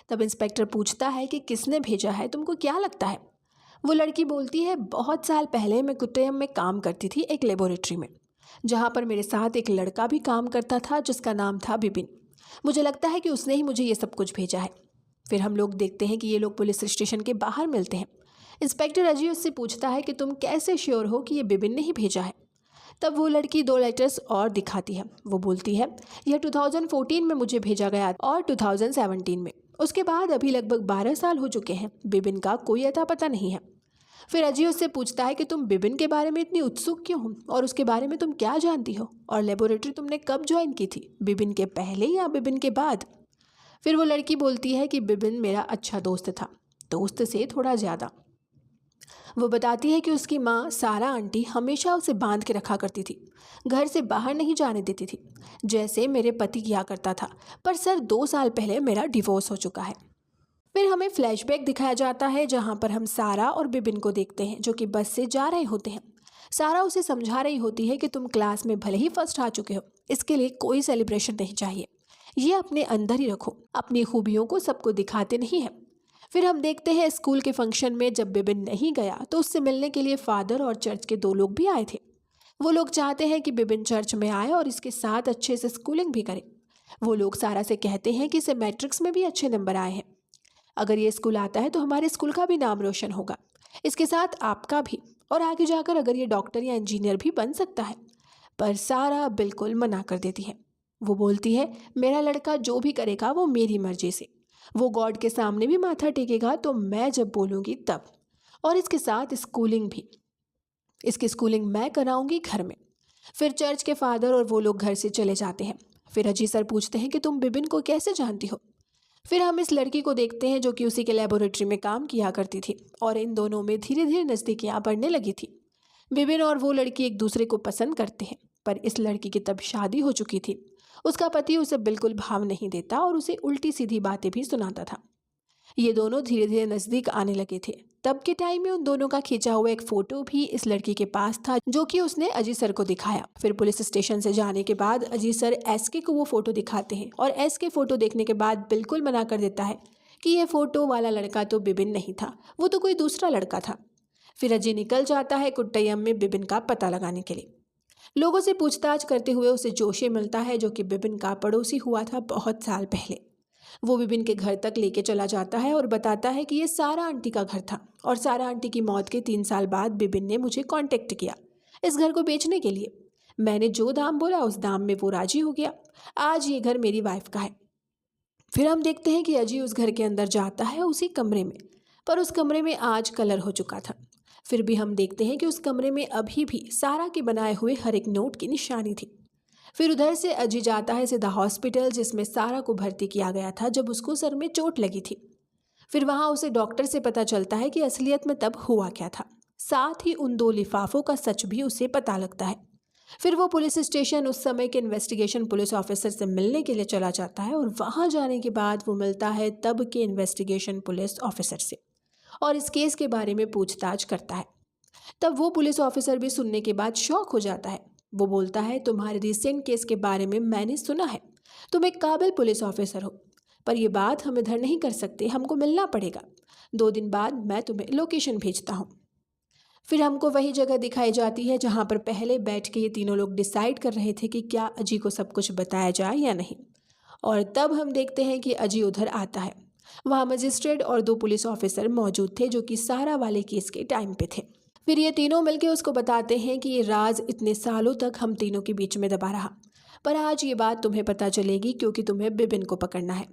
तब इंस्पेक्टर पूछता है कि किसने भेजा है, तुमको क्या लगता है? वो लड़की बोलती है, बहुत साल पहले मैं कुट्टयम में काम करती थी एक लेबोरेटरी में, जहाँ पर मेरे साथ एक लड़का भी काम करता था जिसका नाम था बिपिन। मुझे लगता है कि उसने ही मुझे ये सब कुछ भेजा है। फिर हम लोग देखते हैं कि ये लोग पुलिस स्टेशन के बाहर मिलते हैं। इंस्पेक्टर अजय उससे पूछता है कि तुम कैसे श्योर हो कि ये बिपिन ने ही भेजा है? तब वो लड़की 2 लेटर्स और दिखाती है। वो बोलती है, यह 2014 में मुझे भेजा गया और 2017 में। उसके बाद अभी लगभग 12 साल हो चुके हैं। बिपिन का कोई अता पता नहीं है। फिर अजय उससे पूछता है कि तुम बिपिन के बारे में इतनी उत्सुक क्यों हो और उसके बारे में तुम क्या जानती हो और लेबोरेटरी तुमने कब ज्वाइन की थी, बिपिन के पहले या बिपिन के बाद? फिर वो लड़की बोलती है कि बिपिन मेरा अच्छा दोस्त था, दोस्त से थोड़ा ज़्यादा। वो बताती है कि उसकी माँ सारा आंटी हमेशा उसे बांध के रखा करती थी, घर से बाहर नहीं जाने देती थी, जैसे मेरे पति किया करता था। पर सर, 2 साल पहले मेरा डिवोर्स हो चुका है। फिर हमें फ्लैशबैक दिखाया जाता है जहाँ पर हम सारा और बिपिन को देखते हैं जो कि बस से जा रहे होते हैं। सारा उसे समझा रही होती है कि तुम क्लास में भले ही फर्स्ट आ चुके हो, इसके लिए कोई सेलिब्रेशन नहीं चाहिए, ये अपने अंदर ही रखो, अपनी खूबियों को सबको दिखाते नहीं है। फिर हम देखते हैं स्कूल के फंक्शन में जब बिपिन नहीं गया तो उससे मिलने के लिए फादर और चर्च के 2 लोग भी आए थे। वो लोग चाहते हैं कि बिपिन चर्च में आए और इसके साथ अच्छे से स्कूलिंग भी करे। वो लोग सारा से कहते हैं कि इसे मैट्रिक्स में भी अच्छे नंबर आए हैं। अगर ये स्कूल आता है तो हमारे स्कूल का भी नाम रोशन होगा, इसके साथ आपका भी, और आगे जाकर अगर ये डॉक्टर या इंजीनियर भी बन सकता है। पर सारा बिल्कुल मना कर देती है। वो बोलती है, मेरा लड़का जो भी करेगा वो मेरी मर्जी से, वो गॉड के सामने भी माथा टेकेगा तो मैं जब बोलूँगी तब, और इसके साथ स्कूलिंग भी, इसकी स्कूलिंग मैं कराऊंगी घर में। फिर चर्च के फादर और वो लोग घर से चले जाते हैं। फिर अजी सर पूछते हैं कि तुम बिपिन को कैसे जानती हो? फिर हम इस लड़की को देखते हैं जो कि उसी के लेबोरेटरी में काम किया करती थी और इन दोनों में धीरे धीरे नज़दीकियाँ बढ़ने लगी थी। बिपिन और वो लड़की एक दूसरे को पसंद करते हैं, पर इस लड़की की तब शादी हो चुकी थी। उसका पति उसे बिल्कुल भाव नहीं देता और उसे उल्टी सीधी बातें भी सुनाता था। ये दोनों धीरे धीरे नज़दीक आने लगे थे। तब के टाइम में उन दोनों का खींचा हुआ एक फ़ोटो भी इस लड़की के पास था जो कि उसने अजी सर को दिखाया। फिर पुलिस स्टेशन से जाने के बाद अजी सर एसके को वो फ़ोटो दिखाते हैं और एसके फ़ोटो देखने के बाद बिल्कुल मना कर देता है कि ये फ़ोटो वाला लड़का तो बिपिन नहीं था, वो तो कोई दूसरा लड़का था। फिर अजी निकल जाता है कुट्टयम में बिपिन का पता लगाने के लिए। लोगों से पूछताछ करते हुए उसे जोशी मिलता है जो कि बिपिन का पड़ोसी हुआ था बहुत साल पहले। वो बिपिन के घर तक लेके चला जाता है और बताता है कि ये सारा आंटी का घर था और सारा आंटी की मौत के 3 साल बाद बिपिन ने मुझे कांटेक्ट किया इस घर को बेचने के लिए। मैंने जो दाम बोला उस दाम में वो राजी हो गया। आज ये घर मेरी वाइफ का है। फिर हम देखते हैं कि अजय उस घर के अंदर जाता है उसी कमरे में, पर उस कमरे में आज कलर हो चुका था। फिर भी हम देखते हैं कि उस कमरे में अभी भी सारा के बनाए हुए हर एक नोट की निशानी थी। फिर उधर से अजय जाता है सीधा हॉस्पिटल जिसमें सारा को भर्ती किया गया था जब उसको सर में चोट लगी थी। फिर वहाँ उसे डॉक्टर से पता चलता है कि असलियत में तब हुआ क्या था। साथ ही उन 2 लिफाफों का सच भी उसे पता लगता है। फिर वो पुलिस स्टेशन उस समय के इन्वेस्टिगेशन पुलिस ऑफिसर से मिलने के लिए चला जाता है और वहाँ जाने के बाद वो मिलता है तब के इन्वेस्टिगेशन पुलिस ऑफिसर से और इस केस के बारे में पूछताछ करता है। तब वो पुलिस ऑफिसर भी सुनने के बाद शॉक हो जाता है। वो बोलता है, तुम्हारे रिसेंट केस के बारे में मैंने सुना है, तुम एक काबिल पुलिस ऑफिसर हो, पर यह बात हम इधर नहीं कर सकते, हमको मिलना पड़ेगा। 2 दिन बाद मैं तुम्हें लोकेशन भेजता हूँ। फिर हमको वही जगह दिखाई जाती है जहाँ पर पहले बैठ के ये तीनों लोग डिसाइड कर रहे थे कि क्या अजय को सब कुछ बताया जाए या नहीं। और तब हम देखते हैं कि अजय उधर आता है। वहाँ मजिस्ट्रेट और 2 पुलिस ऑफिसर मौजूद थे जो कि सारा वाले केस के टाइम पे थे। फिर ये तीनों मिलके उसको बताते हैं कि ये राज इतने सालों तक हम तीनों के बीच में दबा रहा, पर आज ये बात तुम्हें पता चलेगी क्योंकि तुम्हें बिबिन को पकड़ना है।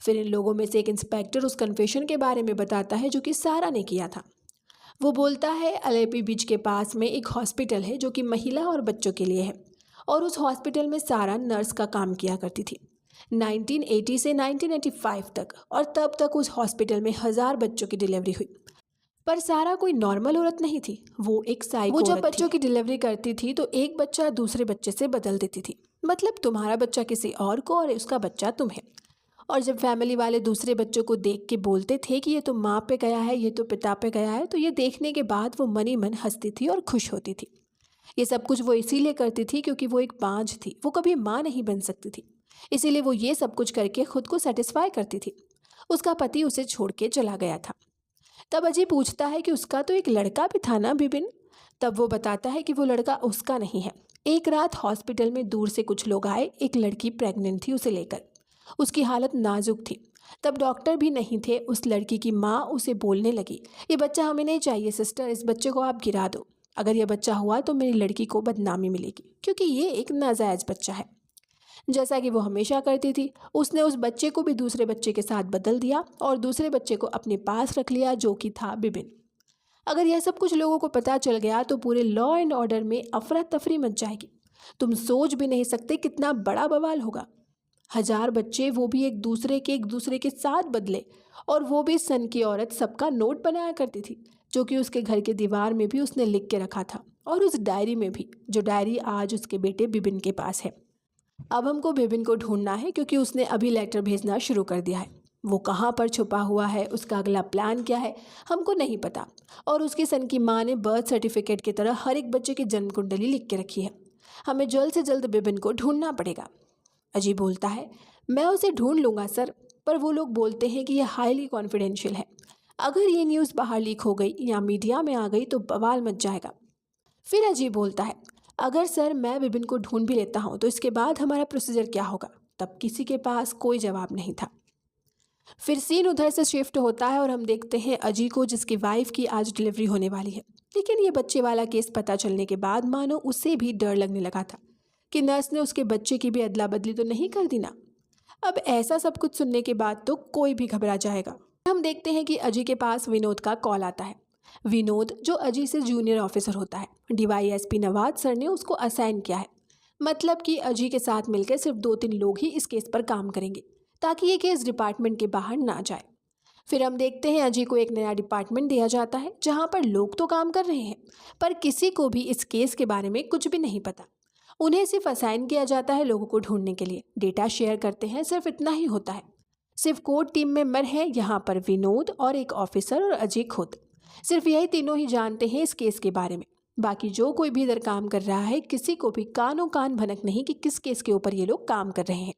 फिर इन लोगों में से एक इंस्पेक्टर उस कन्फेशन के बारे में बताता है जो कि सारा ने किया था। वो बोलता है एलएपी बीच के पास में एक हॉस्पिटल है जो कि महिला और बच्चों के लिए है और उस हॉस्पिटल में सारा नर्स का काम किया करती थी 1980 से 1985 तक, और तब तक उस हॉस्पिटल में 1000 बच्चों की डिलीवरी हुई। पर सारा कोई नॉर्मल औरत नहीं थी, वो एक साइको औरत थी। वो जब बच्चों की डिलीवरी करती थी तो एक बच्चा दूसरे बच्चे से बदल देती थी, मतलब तुम्हारा बच्चा किसी और को और उसका बच्चा तुम्हें। और जब फैमिली वाले दूसरे बच्चों को देख के बोलते थे कि ये तो माँ पे गया है, ये तो पिता पे गया है, तो ये देखने के बाद वो मन ही मन हंसती थी और खुश होती थी। ये सब कुछ वो इसीलिए करती थी क्योंकि वो एक बांझ थी, वो कभी माँ नहीं बन सकती थी, इसीलिए वो ये सब कुछ करके खुद को सेटिस्फाई करती थी। उसका पति उसे छोड़ के चला गया था। तब अजय पूछता है कि उसका तो एक लड़का भी था ना बिबिन। तब वो बताता है कि वो लड़का उसका नहीं है। एक रात हॉस्पिटल में दूर से कुछ लोग आए, एक लड़की प्रेग्नेंट थी, उसे लेकर। उसकी हालत नाजुक थी। तब डॉक्टर भी नहीं थे। उस लड़की की माँ उसे बोलने लगी, ये बच्चा हमें नहीं चाहिए सिस्टर, इस बच्चे को आप गिरा दो। अगर यह बच्चा हुआ तो मेरी लड़की को बदनामी मिलेगी क्योंकि ये एक नाजायज बच्चा है। जैसा कि वो हमेशा करती थी, उसने उस बच्चे को भी दूसरे बच्चे के साथ बदल दिया और दूसरे बच्चे को अपने पास रख लिया जो कि था बिबिन। अगर यह सब कुछ लोगों को पता चल गया तो पूरे लॉ एंड ऑर्डर में अफरा तफरी मच जाएगी। तुम सोच भी नहीं सकते कितना बड़ा बवाल होगा। 1000 बच्चे, वो भी एक दूसरे के साथ बदले, और वो भी सन की औरत सबका नोट बनाया करती थी जो कि उसके घर के दीवार में भी उसने लिख के रखा था, और उस डायरी में भी, जो डायरी आज उसके बेटे बिबिन के पास है। अब हमको बिबिन को ढूंढना है क्योंकि उसने अभी लेटर भेजना शुरू कर दिया है। वो कहाँ पर छुपा हुआ है, उसका अगला प्लान क्या है, हमको नहीं पता। और उसकी सन की माँ ने बर्थ सर्टिफिकेट की तरह हर एक बच्चे की जन्म कुंडली लिख के रखी है। हमें जल्द से जल्द बिबिन को ढूंढना पड़ेगा। अजय बोलता है, मैं उसे ढूंढ लूँगा सर, पर वो लोग बोलते हैं कि यह हाईली कॉन्फिडेंशियल है। अगर ये न्यूज़ बाहर लीक हो गई या मीडिया में आ गई तो बवाल मच जाएगा। फिर अजय बोलता है, अगर सर मैं बिबिन को ढूंढ भी लेता हूँ तो इसके बाद हमारा प्रोसीजर क्या होगा। तब किसी के पास कोई जवाब नहीं था। फिर सीन उधर से शिफ्ट होता है और हम देखते हैं अजय को जिसकी वाइफ की आज डिलीवरी होने वाली है। लेकिन ये बच्चे वाला केस पता चलने के बाद मानो उसे भी डर लगने लगा था कि नर्स ने उसके बच्चे की भी अदला बदली तो नहीं कर दी ना। अब ऐसा सब कुछ सुनने के बाद तो कोई भी घबरा जाएगा। हम देखते हैं कि अजय के पास विनोद का कॉल आता है। विनोद जो अजय से जूनियर ऑफिसर होता है, डीवाईएसपी नवाज सर ने उसको असाइन किया है। मतलब कि अजय के साथ मिलकर सिर्फ 2-3 लोग ही इस केस पर काम करेंगे ताकि ये केस डिपार्टमेंट के बाहर ना जाए। फिर हम देखते हैं अजय को एक नया डिपार्टमेंट दिया जाता है जहाँ पर लोग तो काम कर रहे हैं पर किसी को भी इस केस के बारे में कुछ भी नहीं पता। उन्हें सिर्फ असाइन किया जाता है लोगों को ढूंढने के लिए, डेटा शेयर करते हैं, सिर्फ इतना ही होता है। सिर्फ कोर टीम मेंबर है यहाँ पर विनोद और एक ऑफिसर और अजय खुद। सिर्फ यही तीनों ही जानते हैं इस केस के बारे में। बाकी जो कोई भी इधर काम कर रहा है किसी को भी कानों कान भनक नहीं कि किस केस के ऊपर ये लोग काम कर रहे हैं।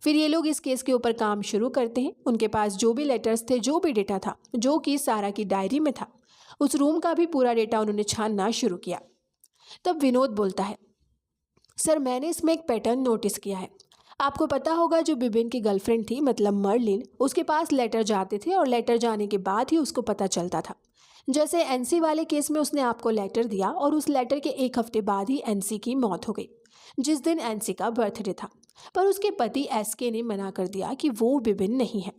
फिर ये लोग इस केस के ऊपर काम शुरू करते हैं। उनके पास जो भी लेटर्स थे, जो भी डेटा था, जो कि सारा की डायरी में था, उस रूम का भी पूरा डेटा उन्होंने छानना शुरू किया। तब विनोद बोलता है, सर मैंने इसमें एक पैटर्न नोटिस किया है। आपको पता होगा जो बिबिन की गर्लफ्रेंड थी, मतलब मर्लिन, उसके पास लेटर जाते थे और लेटर जाने के बाद ही उसको पता चलता था। जैसे एनसी वाले केस में उसने आपको लेटर दिया और उस लेटर के एक हफ्ते बाद ही एनसी की मौत हो गई, जिस दिन एनसी का बर्थडे था। पर उसके पति एसके ने मना कर दिया कि वो विपिन नहीं है।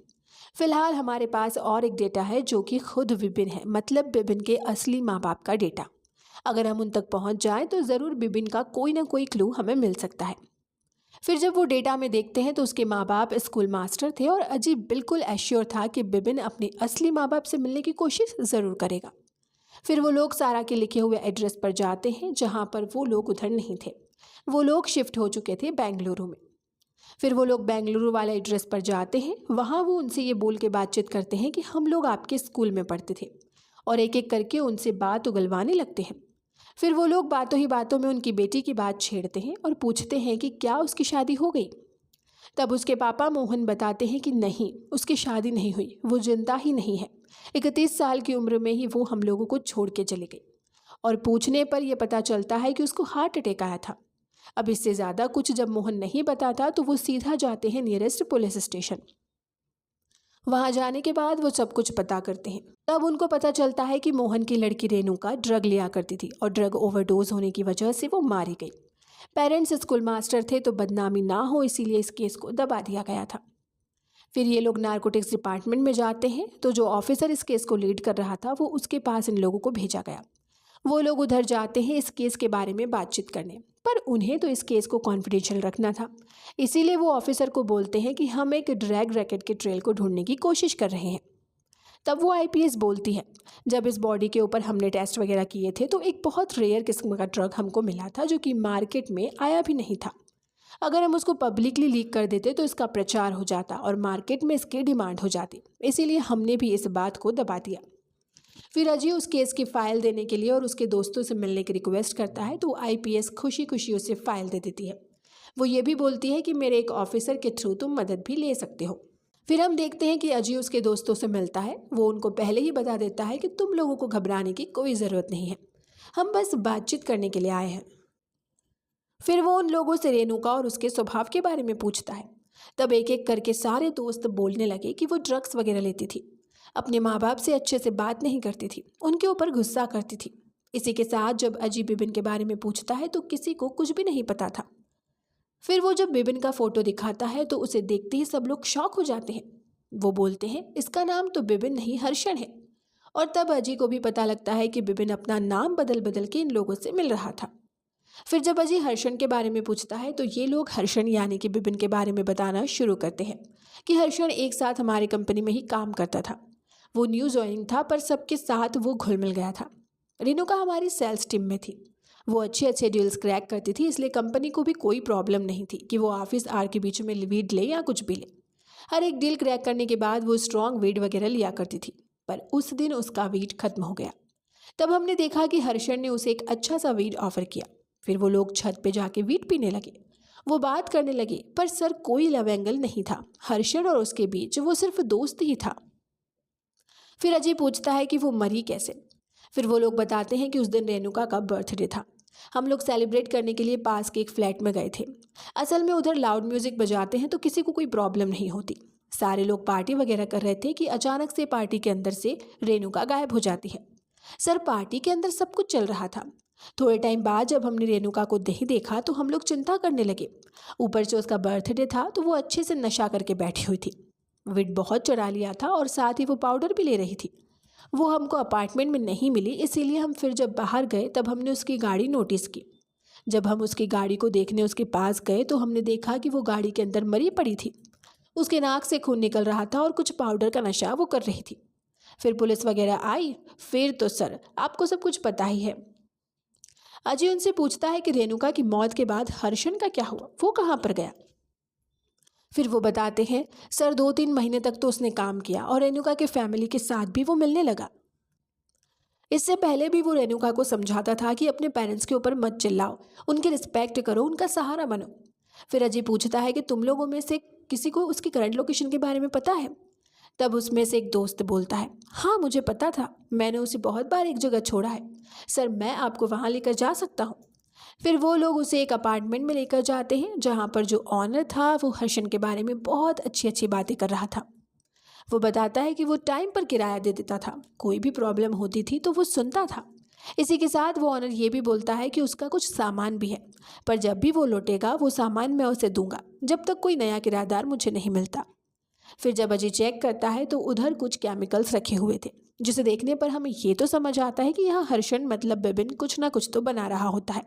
फिलहाल हमारे पास और एक डेटा है जो कि खुद विपिन है, मतलब विपिन के असली माँ बाप का डेटा। अगर हम उन तक पहुंच जाएं तो ज़रूर विपिन का कोई ना कोई क्लू हमें मिल सकता है। फिर जब वो डेटा में देखते हैं तो उसके माँ बाप स्कूल मास्टर थे और अजीब बिल्कुल एश्योर था कि विपिन अपने असली माँ बाप से मिलने की कोशिश ज़रूर करेगा। फिर वो लोग सारा के लिखे हुए एड्रेस पर जाते हैं, जहाँ पर वो लोग उधर नहीं थे। वो लोग शिफ्ट हो चुके थे बेंगलुरु में। फिर वो लोग बेंगलुरु वाले एड्रेस पर जाते हैं। वहाँ वो उनसे ये बोल के बातचीत करते हैं कि हम लोग आपके स्कूल में पढ़ते थे, और एक एक करके उनसे बात उगलवाने लगते हैं। फिर वो लोग बातों ही बातों में उनकी बेटी की बात छेड़ते हैं और पूछते हैं कि क्या उसकी शादी हो गई। तब उसके पापा मोहन बताते हैं कि नहीं, उसकी शादी नहीं हुई, वो जिंदा ही नहीं है। 31 साल की उम्र में ही वो हम लोगों को छोड़ के चली गई, और पूछने पर यह पता चलता है कि उसको हार्ट अटैक आया था। अब इससे ज़्यादा कुछ जब मोहन नहीं बताता तो वो सीधा जाते हैं नियरेस्ट पुलिस स्टेशन। वहां जाने के बाद वो सब कुछ पता करते हैं। तब उनको पता चलता है कि मोहन की लड़की रेणुका ड्रग लिया करती थी और ड्रग ओवरडोज होने की वजह से वो मारी गई। पेरेंट्स स्कूल मास्टर थे तो बदनामी ना हो इसीलिए इस केस को दबा दिया गया था। फिर ये लोग नारकोटिक्स डिपार्टमेंट में जाते हैं तो जो ऑफिसर इस केस को लीड कर रहा था वो उसके पास इन लोगों को भेजा गया। वो लोग उधर जाते हैं इस केस के बारे में बातचीत करने, पर उन्हें तो इस केस को कॉन्फिडेंशियल रखना था। इसीलिए वो ऑफिसर को बोलते हैं कि हम एक ड्रग रैकेट के ट्रेल को ढूंढने की कोशिश कर रहे हैं। तब वो आईपीएस बोलती है, जब इस बॉडी के ऊपर हमने टेस्ट वगैरह किए थे तो एक बहुत रेयर किस्म का ड्रग हमको मिला था जो कि मार्केट में आया भी नहीं था। अगर हम उसको पब्लिकली लीक कर देते तो इसका प्रचार हो जाता और मार्केट में इसकी डिमांड हो जाती, इसीलिए हमने भी इस बात को दबा दिया। फिर अजय उस केस की फाइल देने के लिए और उसके दोस्तों से मिलने की रिक्वेस्ट करता है तो आईपीएस खुशी खुशी उसे फाइल दे देती है। वो ये भी बोलती है कि मेरे एक ऑफिसर के थ्रू तुम मदद भी ले सकते हो। फिर हम देखते हैं कि अजय उसके दोस्तों से मिलता है। वो उनको पहले ही बता देता है कि तुम लोगों को घबराने की कोई ज़रूरत नहीं है, हम बस बातचीत करने के लिए आए हैं। फिर वो उन लोगों से रेणुका और उसके स्वभाव के बारे में पूछता है। तब एक एक करके सारे दोस्त बोलने लगे कि वो ड्रग्स वगैरह लेती थी, अपने माँ बाप से अच्छे से बात नहीं करती थी, उनके ऊपर गुस्सा करती थी। इसी के साथ जब अजय बिबिन के बारे में पूछता है तो किसी को कुछ भी नहीं पता था। फिर वो जब बिबिन का फोटो दिखाता है तो उसे देखते ही सब लोग शॉक हो जाते हैं। वो बोलते हैं इसका नाम तो बिबिन नहीं हर्षण है। और तब अजय को भी पता लगता है कि बिबिन अपना नाम बदल बदल के इन लोगों से मिल रहा था। फिर जब अजय हर्षण के बारे में पूछता है तो ये लोग हर्षण यानी कि बिबिन के बारे में बताना शुरू करते हैं कि हर्षण एक साथ हमारी कंपनी में ही काम करता था। वो न्यू ज्वाइनिंग था पर सबके साथ वो घुल मिल गया था। रेणुका हमारी सेल्स टीम में थी। वो अच्छे अच्छे डील्स क्रैक करती थी, इसलिए कंपनी को भी कोई प्रॉब्लम नहीं थी कि वो ऑफिस आर के बीच में वीड ले या कुछ भी ले। हर एक डील क्रैक करने के बाद वो स्ट्रॉन्ग वीड वगैरह लिया करती थी, पर उस दिन उसका वीड खत्म हो गया। तब हमने देखा कि हर्षण ने उसे एक अच्छा सा वीड ऑफर किया। फिर वो लोग छत पे जाके वीड पीने लगे। वो बात करने लगे, पर सर कोई लव एंगल नहीं था हर्षण और उसके बीच, वो सिर्फ दोस्त ही था। फिर अजय पूछता है कि वो मरी कैसे। फिर वो लोग बताते हैं कि उस दिन रेणुका का बर्थडे था। हम लोग सेलिब्रेट करने के लिए पास के एक फ्लैट में गए थे। असल में उधर लाउड म्यूजिक बजाते हैं तो किसी को कोई प्रॉब्लम नहीं होती। सारे लोग पार्टी वगैरह कर रहे थे कि अचानक से पार्टी के अंदर से रेणुका गायब हो जाती है। सर पार्टी के अंदर सब कुछ चल रहा था। थोड़े टाइम बाद जब हमने रेणुका को नहीं देखा तो हम लोग चिंता करने लगे। ऊपर से उसका बर्थडे था तो वो अच्छे से नशा करके बैठी हुई थी। विड बहुत चढ़ा लिया था और साथ ही वो पाउडर भी ले रही थी। वो हमको अपार्टमेंट में नहीं मिली, इसीलिए हम फिर जब बाहर गए तब हमने उसकी गाड़ी नोटिस की। जब हम उसकी गाड़ी को देखने उसके पास गए तो हमने देखा कि वो गाड़ी के अंदर मरी पड़ी थी। उसके नाक से खून निकल रहा था और कुछ पाउडर का नशा वो कर रही थी। फिर पुलिस वगैरह आई। फिर तो सर आपको सब कुछ पता ही है। अजय उनसे पूछता है कि रेणुका की मौत के बाद हर्षण का क्या हुआ, वो कहाँ पर गया। फिर वो बताते हैं सर 2-3 महीने तक तो उसने काम किया और रेणुका के फैमिली के साथ भी वो मिलने लगा। इससे पहले भी वो रेणुका को समझाता था कि अपने पेरेंट्स के ऊपर मत चिल्लाओ, उनकी रिस्पेक्ट करो, उनका सहारा बनो। फिर अजय पूछता है कि तुम लोगों में से किसी को उसकी करंट लोकेशन के बारे में पता है। तब उसमें से एक दोस्त बोलता है हाँ मुझे पता था, मैंने उसे बहुत बार एक जगह छोड़ा है सर, मैं आपको वहाँ लेकर जा सकता हूँ। फिर वो लोग उसे एक अपार्टमेंट में लेकर जाते हैं जहाँ पर जो ऑनर था वो हर्षण के बारे में बहुत अच्छी अच्छी बातें कर रहा था। वो बताता है कि वो टाइम पर किराया दे देता था, कोई भी प्रॉब्लम होती थी तो वो सुनता था। इसी के साथ वो ऑनर ये भी बोलता है कि उसका कुछ सामान भी है, पर जब भी वो लौटेगा वो सामान मैं उसे दूंगा जब तक कोई नया किराएदार मुझे नहीं मिलता। फिर जब अजय चेक करता है तो उधर कुछ केमिकल्स रखे हुए थे, जिसे देखने पर हमें ये तो समझ आता है कि यहाँ हर्षण मतलब बिबिन कुछ ना कुछ तो बना रहा होता है।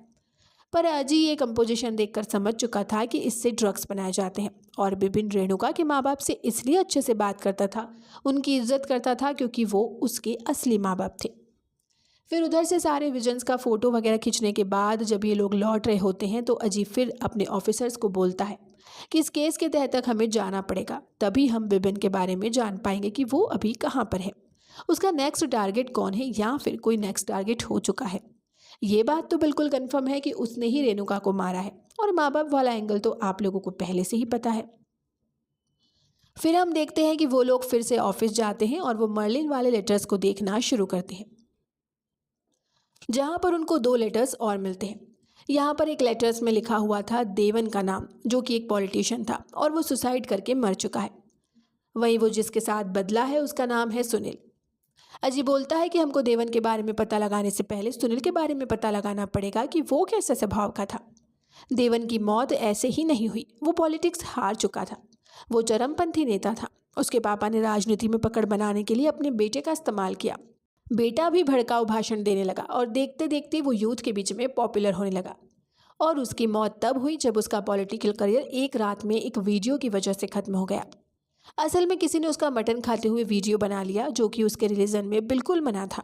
पर अजय ये कंपोजिशन देखकर समझ चुका था कि इससे ड्रग्स बनाए जाते हैं, और बिबिन रेणुका के माँ बाप से इसलिए अच्छे से बात करता था, उनकी इज्जत करता था, क्योंकि वो उसके असली माँ बाप थे। फिर उधर से सारे विजन्स का फोटो वगैरह खींचने के बाद जब ये लोग लौट रहे होते हैं तो अजय फिर अपने ऑफिसर्स को बोलता है कि इस केस के तहत तक हमें जाना पड़ेगा, तभी हम बिबिन के बारे में जान पाएंगे कि वो अभी कहाँ पर है, उसका नेक्स्ट टारगेट कौन है, या फिर कोई नेक्स्ट टारगेट हो चुका है। ये बात तो बिल्कुल कंफर्म है कि उसने ही रेणुका को मारा है, और माँ बाप वाला एंगल तो आप लोगों को पहले से ही पता है। फिर हम देखते हैं कि वो लोग फिर से ऑफिस जाते हैं और वो मर्लिन वाले लेटर्स को देखना शुरू करते हैं, जहाँ पर उनको 2 लेटर्स और मिलते हैं। यहाँ पर एक लेटर्स में लिखा हुआ था देवन का नाम, जो कि एक पॉलिटिशियन था और वो सुसाइड करके मर चुका है। वहीं वो जिसके साथ बदला है उसका नाम है सुनील। अजय बोलता है कि हमको देवन के बारे में पता लगाने से पहले सुनील के बारे में पता लगाना पड़ेगा कि वो कैसे स्वभाव का था। देवन की मौत ऐसे ही नहीं हुई, वो पॉलिटिक्स हार चुका था, वो चरमपंथी नेता था। उसके पापा ने राजनीति में पकड़ बनाने के लिए अपने बेटे का इस्तेमाल किया। बेटा भी भड़काऊ भाषण देने लगा और देखते देखते वो यूथ के बीच में पॉपुलर होने लगा। और उसकी मौत तब हुई जब उसका पॉलिटिकल करियर एक रात में एक वीडियो की वजह से खत्म हो गया। असल में किसी ने उसका मटन खाते हुए वीडियो बना लिया, जो कि उसके रिलीजन में बिल्कुल मना था।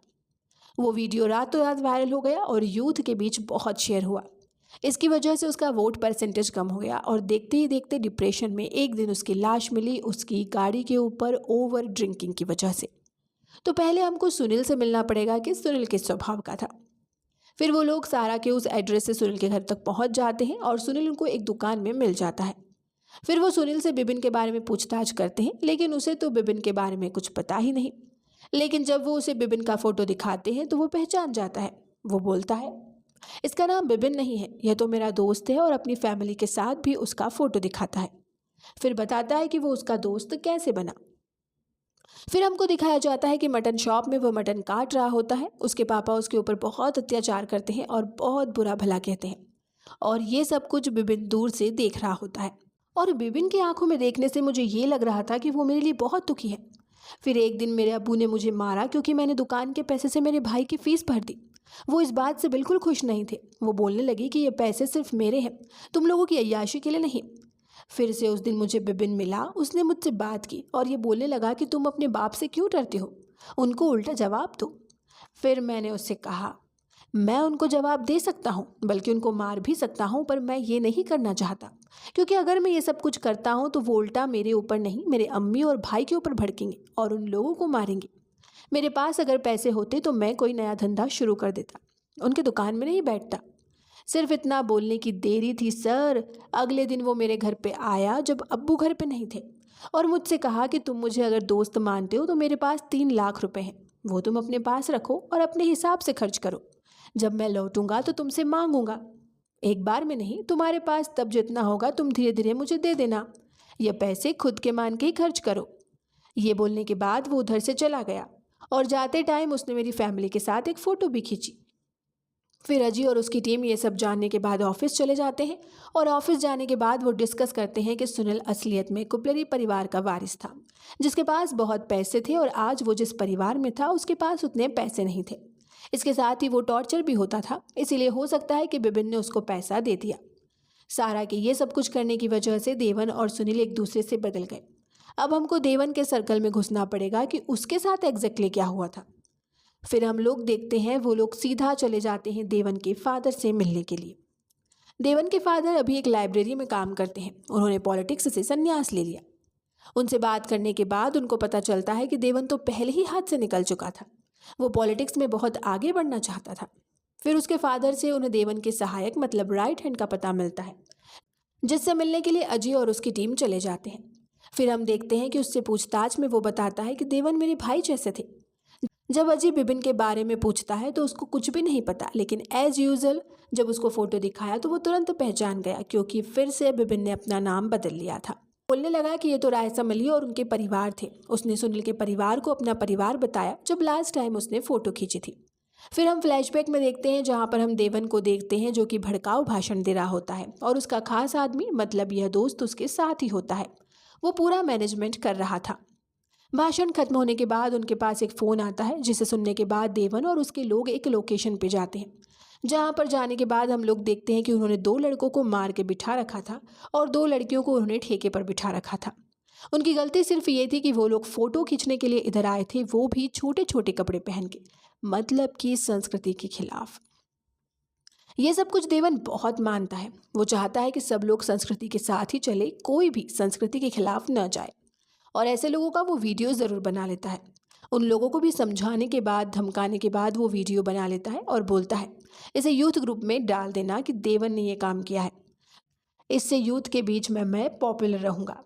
वो वीडियो रातों रात वायरल हो गया और यूथ के बीच बहुत शेयर हुआ। इसकी वजह से उसका वोट परसेंटेज कम हो गया और देखते ही देखते डिप्रेशन में एक दिन उसकी लाश मिली उसकी गाड़ी के ऊपर ओवर ड्रिंकिंग की वजह से। तो पहले हमको सुनील से मिलना पड़ेगा कि सुनील किस स्वभाव का था। फिर वो लोग सारा के उस एड्रेस से सुनील के घर तक पहुंच जाते हैं और सुनील उनको एक दुकान में मिल जाता है। फिर वो सुनील से बिबिन के बारे में पूछताछ करते हैं, लेकिन उसे तो बिबिन के बारे में कुछ पता ही नहीं। लेकिन जब वो उसे बिबिन का फोटो दिखाते हैं तो वो पहचान जाता है। वो बोलता है, इसका नाम बिबिन नहीं है, यह तो मेरा दोस्त है, और अपनी फैमिली के साथ भी उसका फोटो दिखाता है। फिर बताता है कि वो उसका दोस्त कैसे बना। फिर हमको दिखाया जाता है कि मटन शॉप में वो मटन काट रहा होता है। उसके पापा उसके ऊपर बहुत अत्याचार करते हैं और बहुत बुरा भला कहते हैं, और ये सब कुछ बिबिन दूर से देख रहा होता है। और बिबिन की आंखों में देखने से मुझे ये लग रहा था कि वो मेरे लिए बहुत दुखी है। फिर एक दिन मेरे अब्बू ने मुझे मारा क्योंकि मैंने दुकान के पैसे से मेरे भाई की फीस भर दी। वो इस बात से बिल्कुल खुश नहीं थे। वो बोलने लगी कि ये पैसे सिर्फ मेरे हैं, तुम लोगों की अय्याशी के लिए नहीं। फिर से उस दिन मुझे बिबिन मिला, उसने मुझसे बात की और ये बोलने लगा कि तुम अपने बाप से क्यों डरते हो, उनको उल्टा जवाब दो। फिर मैंने उससे कहा, मैं उनको जवाब दे सकता हूँ, बल्कि उनको मार भी सकता हूँ, पर मैं ये नहीं करना चाहता, क्योंकि अगर मैं ये सब कुछ करता हूँ तो वो उल्टा मेरे ऊपर नहीं, मेरे अम्मी और भाई के ऊपर भड़केंगे और उन लोगों को मारेंगे। मेरे पास अगर पैसे होते तो मैं कोई नया धंधा शुरू कर देता, उनकी दुकान में नहीं बैठता। सिर्फ इतना बोलने की देरी थी सर। अगले दिन वो मेरे घर पे आया जब अब्बू घर पे नहीं थे, और मुझसे कहा कि तुम मुझे अगर दोस्त मानते हो तो मेरे पास 3 लाख रुपए हैं, वो तुम अपने पास रखो और अपने हिसाब से खर्च करो। जब मैं लौटूंगा तो तुमसे मांगूंगा, एक बार में नहीं, तुम्हारे पास तब जितना होगा तुम धीरे धीरे मुझे दे देना। ये पैसे खुद के मान के ही खर्च करो। ये बोलने के बाद वो उधर से चला गया, और जाते टाइम उसने मेरी फैमिली के साथ एक फ़ोटो भी खींची। फिर अजय और उसकी टीम ये सब जानने के बाद ऑफिस चले जाते हैं, और ऑफिस जाने के बाद वो डिस्कस करते हैं कि सुनील असलियत में कुपलरी परिवार का वारिस था, जिसके पास बहुत पैसे थे, और आज वो जिस परिवार में था उसके पास उतने पैसे नहीं थे। इसके साथ ही वो टॉर्चर भी होता था, इसीलिए हो सकता है कि बिबिन ने उसको पैसा दे दिया। सारा के ये सब कुछ करने की वजह से देवन और सुनील एक दूसरे से बदल गए। अब हमको देवन के सर्कल में घुसना पड़ेगा कि उसके साथ एग्जैक्टली क्या हुआ था। फिर हम लोग देखते हैं वो लोग सीधा चले जाते हैं देवन के फादर से मिलने के लिए। देवन के फादर अभी एक लाइब्रेरी में काम करते हैं, उन्होंने पॉलिटिक्स से संन्यास ले लिया। उनसे बात करने के बाद उनको पता चलता है कि देवन तो पहले ही हाथ से निकल चुका था, वो पॉलिटिक्स में बहुत आगे बढ़ना चाहता था। फिर उसके फादर से उन्हें देवन के सहायक मतलब राइट हैंड का पता मिलता है, जिससे मिलने के लिए अजय और उसकी टीम चले जाते हैं। फिर हम देखते हैं कि उससे पूछताछ में वो बताता है कि देवन मेरे भाई जैसे थे। जब अजय बिबिन के बारे में पूछता है तो उसको कुछ भी नहीं पता, लेकिन एज यूजुअल जब उसको फोटो दिखाया तो वो तुरंत पहचान गया, क्योंकि फिर से बिबिन ने अपना नाम बदल लिया था। बोलने लगा कि ये तो रायसम अली और उनके परिवार थे। उसने सुनील के परिवार को अपना परिवार बताया जब लास्ट टाइम उसने फ़ोटो खींची थी। फिर हम फ्लैशबैक में देखते हैं जहाँ पर हम देवन को देखते हैं जो कि भड़काऊ भाषण दे रहा होता है और उसका खास आदमी मतलब यह दोस्त उसके साथ ही होता है। वो पूरा मैनेजमेंट कर रहा था। भाषण खत्म होने के बाद उनके पास एक फ़ोन आता है जिसे सुनने के बाद देवन और उसके लोग एक लोकेशन पे जाते हैं। जहाँ पर जाने के बाद हम लोग देखते हैं कि उन्होंने 2 लड़कों को मार के बिठा रखा था और 2 लड़कियों को उन्होंने ठेके पर बिठा रखा था। उनकी गलती सिर्फ ये थी कि वो लोग फ़ोटो खींचने के लिए इधर आए थे, वो भी छोटे छोटे कपड़े पहन के, मतलब कि संस्कृति के खिलाफ। ये सब कुछ देवन बहुत मानता है। वो चाहता है कि सब लोग संस्कृति के साथ ही चले, कोई भी संस्कृति के खिलाफ न जाए। और ऐसे लोगों का वो वीडियो ज़रूर बना लेता है। उन लोगों को भी समझाने के बाद, धमकाने के बाद वो वीडियो बना लेता है और बोलता है इसे यूथ ग्रुप में डाल देना कि देवन ने ये काम किया है, इससे यूथ के बीच में मैं पॉपुलर रहूँगा।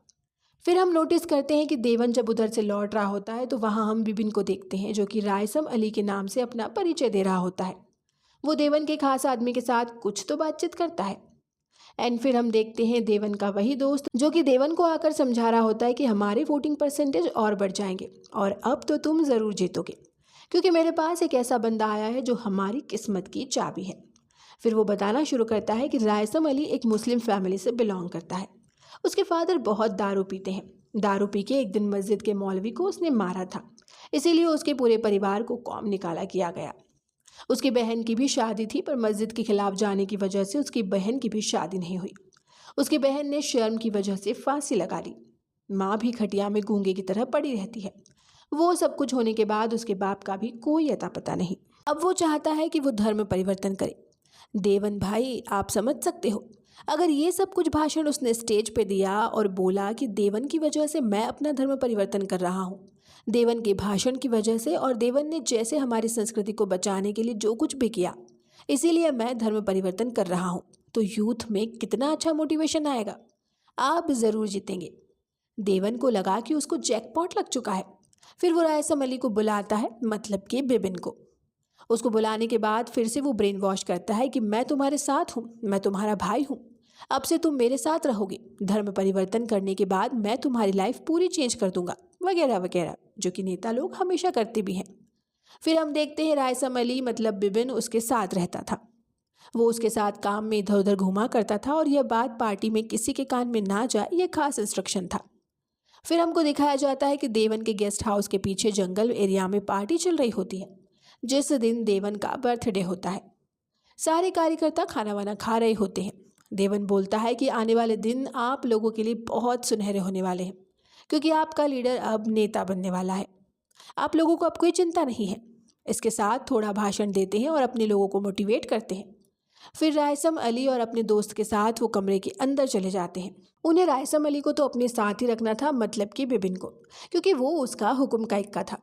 फिर हम नोटिस करते हैं कि देवन जब उधर से लौट रहा होता है तो वहाँ हम बिबिन को देखते हैं जो कि रायसम अली के नाम से अपना परिचय दे रहा होता है। वो देवन के खास आदमी के साथ कुछ तो बातचीत करता है। एंड फिर हम देखते हैं देवन का वही दोस्त जो कि देवन को आकर समझा रहा होता है कि हमारे वोटिंग परसेंटेज और बढ़ जाएंगे और अब तो तुम ज़रूर जीतोगे क्योंकि मेरे पास एक ऐसा बंदा आया है जो हमारी किस्मत की चाबी है। फिर वो बताना शुरू करता है कि रायसम अली एक मुस्लिम फैमिली से बिलोंग करता है। उसके फादर बहुत दारू पीते हैं। दारू पी के एक दिन मस्जिद के मौलवी को उसने मारा था, इसीलिए उसके पूरे परिवार को कौम निकाला किया गया। उसकी बहन की भी शादी थी पर मस्जिद के खिलाफ जाने की वजह से उसकी बहन की भी शादी नहीं हुई। उसकी बहन ने शर्म की वजह से फांसी लगा ली। माँ भी खटिया में गूंगे की तरह पड़ी रहती है। वो सब कुछ होने के बाद उसके बाप का भी कोई अता पता नहीं। अब वो चाहता है कि वो धर्म परिवर्तन करे। देवन भाई, आप समझ सकते हो, अगर ये सब कुछ भाषण उसने स्टेज पे दिया और बोला कि देवन की वजह से मैं अपना धर्म परिवर्तन कर रहा हूँ, देवन के भाषण की वजह से, और देवन ने जैसे हमारी संस्कृति को बचाने के लिए जो कुछ भी किया, इसीलिए मैं धर्म परिवर्तन कर रहा हूँ, तो यूथ में कितना अच्छा मोटिवेशन आएगा। आप ज़रूर जीतेंगे। देवन को लगा कि उसको जैकपॉट लग चुका है। फिर वो रायसम अली को बुलाता है, मतलब कि बिबिन को। उसको बुलाने के बाद फिर से वो ब्रेन वॉश करता है कि मैं तुम्हारे साथ हूँ, मैं तुम्हारा भाई हूँ, अब से तुम मेरे साथ रहोगे। धर्म परिवर्तन करने के बाद मैं तुम्हारी लाइफ पूरी चेंज कर दूंगा, वगैरह वगैरह, जो कि नेता लोग हमेशा करते भी हैं। फिर हम देखते हैं रायसम अली मतलब बिबिन उसके साथ रहता था। वो उसके साथ काम में इधर उधर घूमा करता था और यह बात पार्टी में किसी के कान में ना जाए, यह खास इंस्ट्रक्शन था। फिर हमको दिखाया जाता है कि देवन के गेस्ट हाउस के पीछे जंगल एरिया में पार्टी चल रही होती है, जिस दिन देवन का बर्थडे होता है। सारे कार्यकर्ता खाना वाना खा रहे होते हैं। देवन बोलता है कि आने वाले दिन आप लोगों के लिए बहुत सुनहरे होने वाले हैं क्योंकि आपका लीडर अब नेता बनने वाला है। आप लोगों को अब कोई चिंता नहीं है। इसके साथ थोड़ा भाषण देते हैं और अपने लोगों को मोटिवेट करते हैं। फिर रायसम अली और अपने दोस्त के साथ वो कमरे के अंदर चले जाते हैं। उन्हें रायसम अली को तो अपने साथ ही रखना था, मतलब कि बिबिन को, क्योंकि वो उसका हुक्म का इक्का था।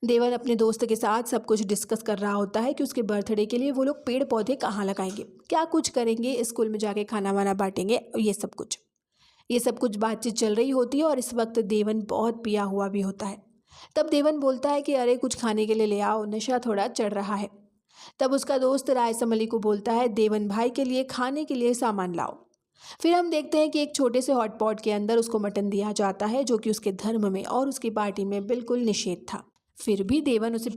देवन अपने दोस्त के साथ सब कुछ डिस्कस कर रहा होता है कि उसके बर्थडे के लिए वो लोग पेड़ पौधे कहाँ लगाएंगे, क्या कुछ करेंगे, स्कूल में जाके खाना वाना बांटेंगे, ये सब कुछ बातचीत चल रही होती है। और इस वक्त देवन बहुत पिया हुआ भी होता है। तब देवन बोलता है कि अरे कुछ खाने के लिए ले आओ, नशा थोड़ा चढ़ रहा है। तब उसका दोस्त रायसम अली को बोलता है देवन भाई के लिए खाने के लिए सामान लाओ। फिर हम देखते हैं कि एक छोटे से हॉट पॉट के अंदर उसको मटन दिया जाता है जो कि उसके धर्म में और उसकी पार्टी में बिल्कुल निषेध था। फिर भी देवन उसे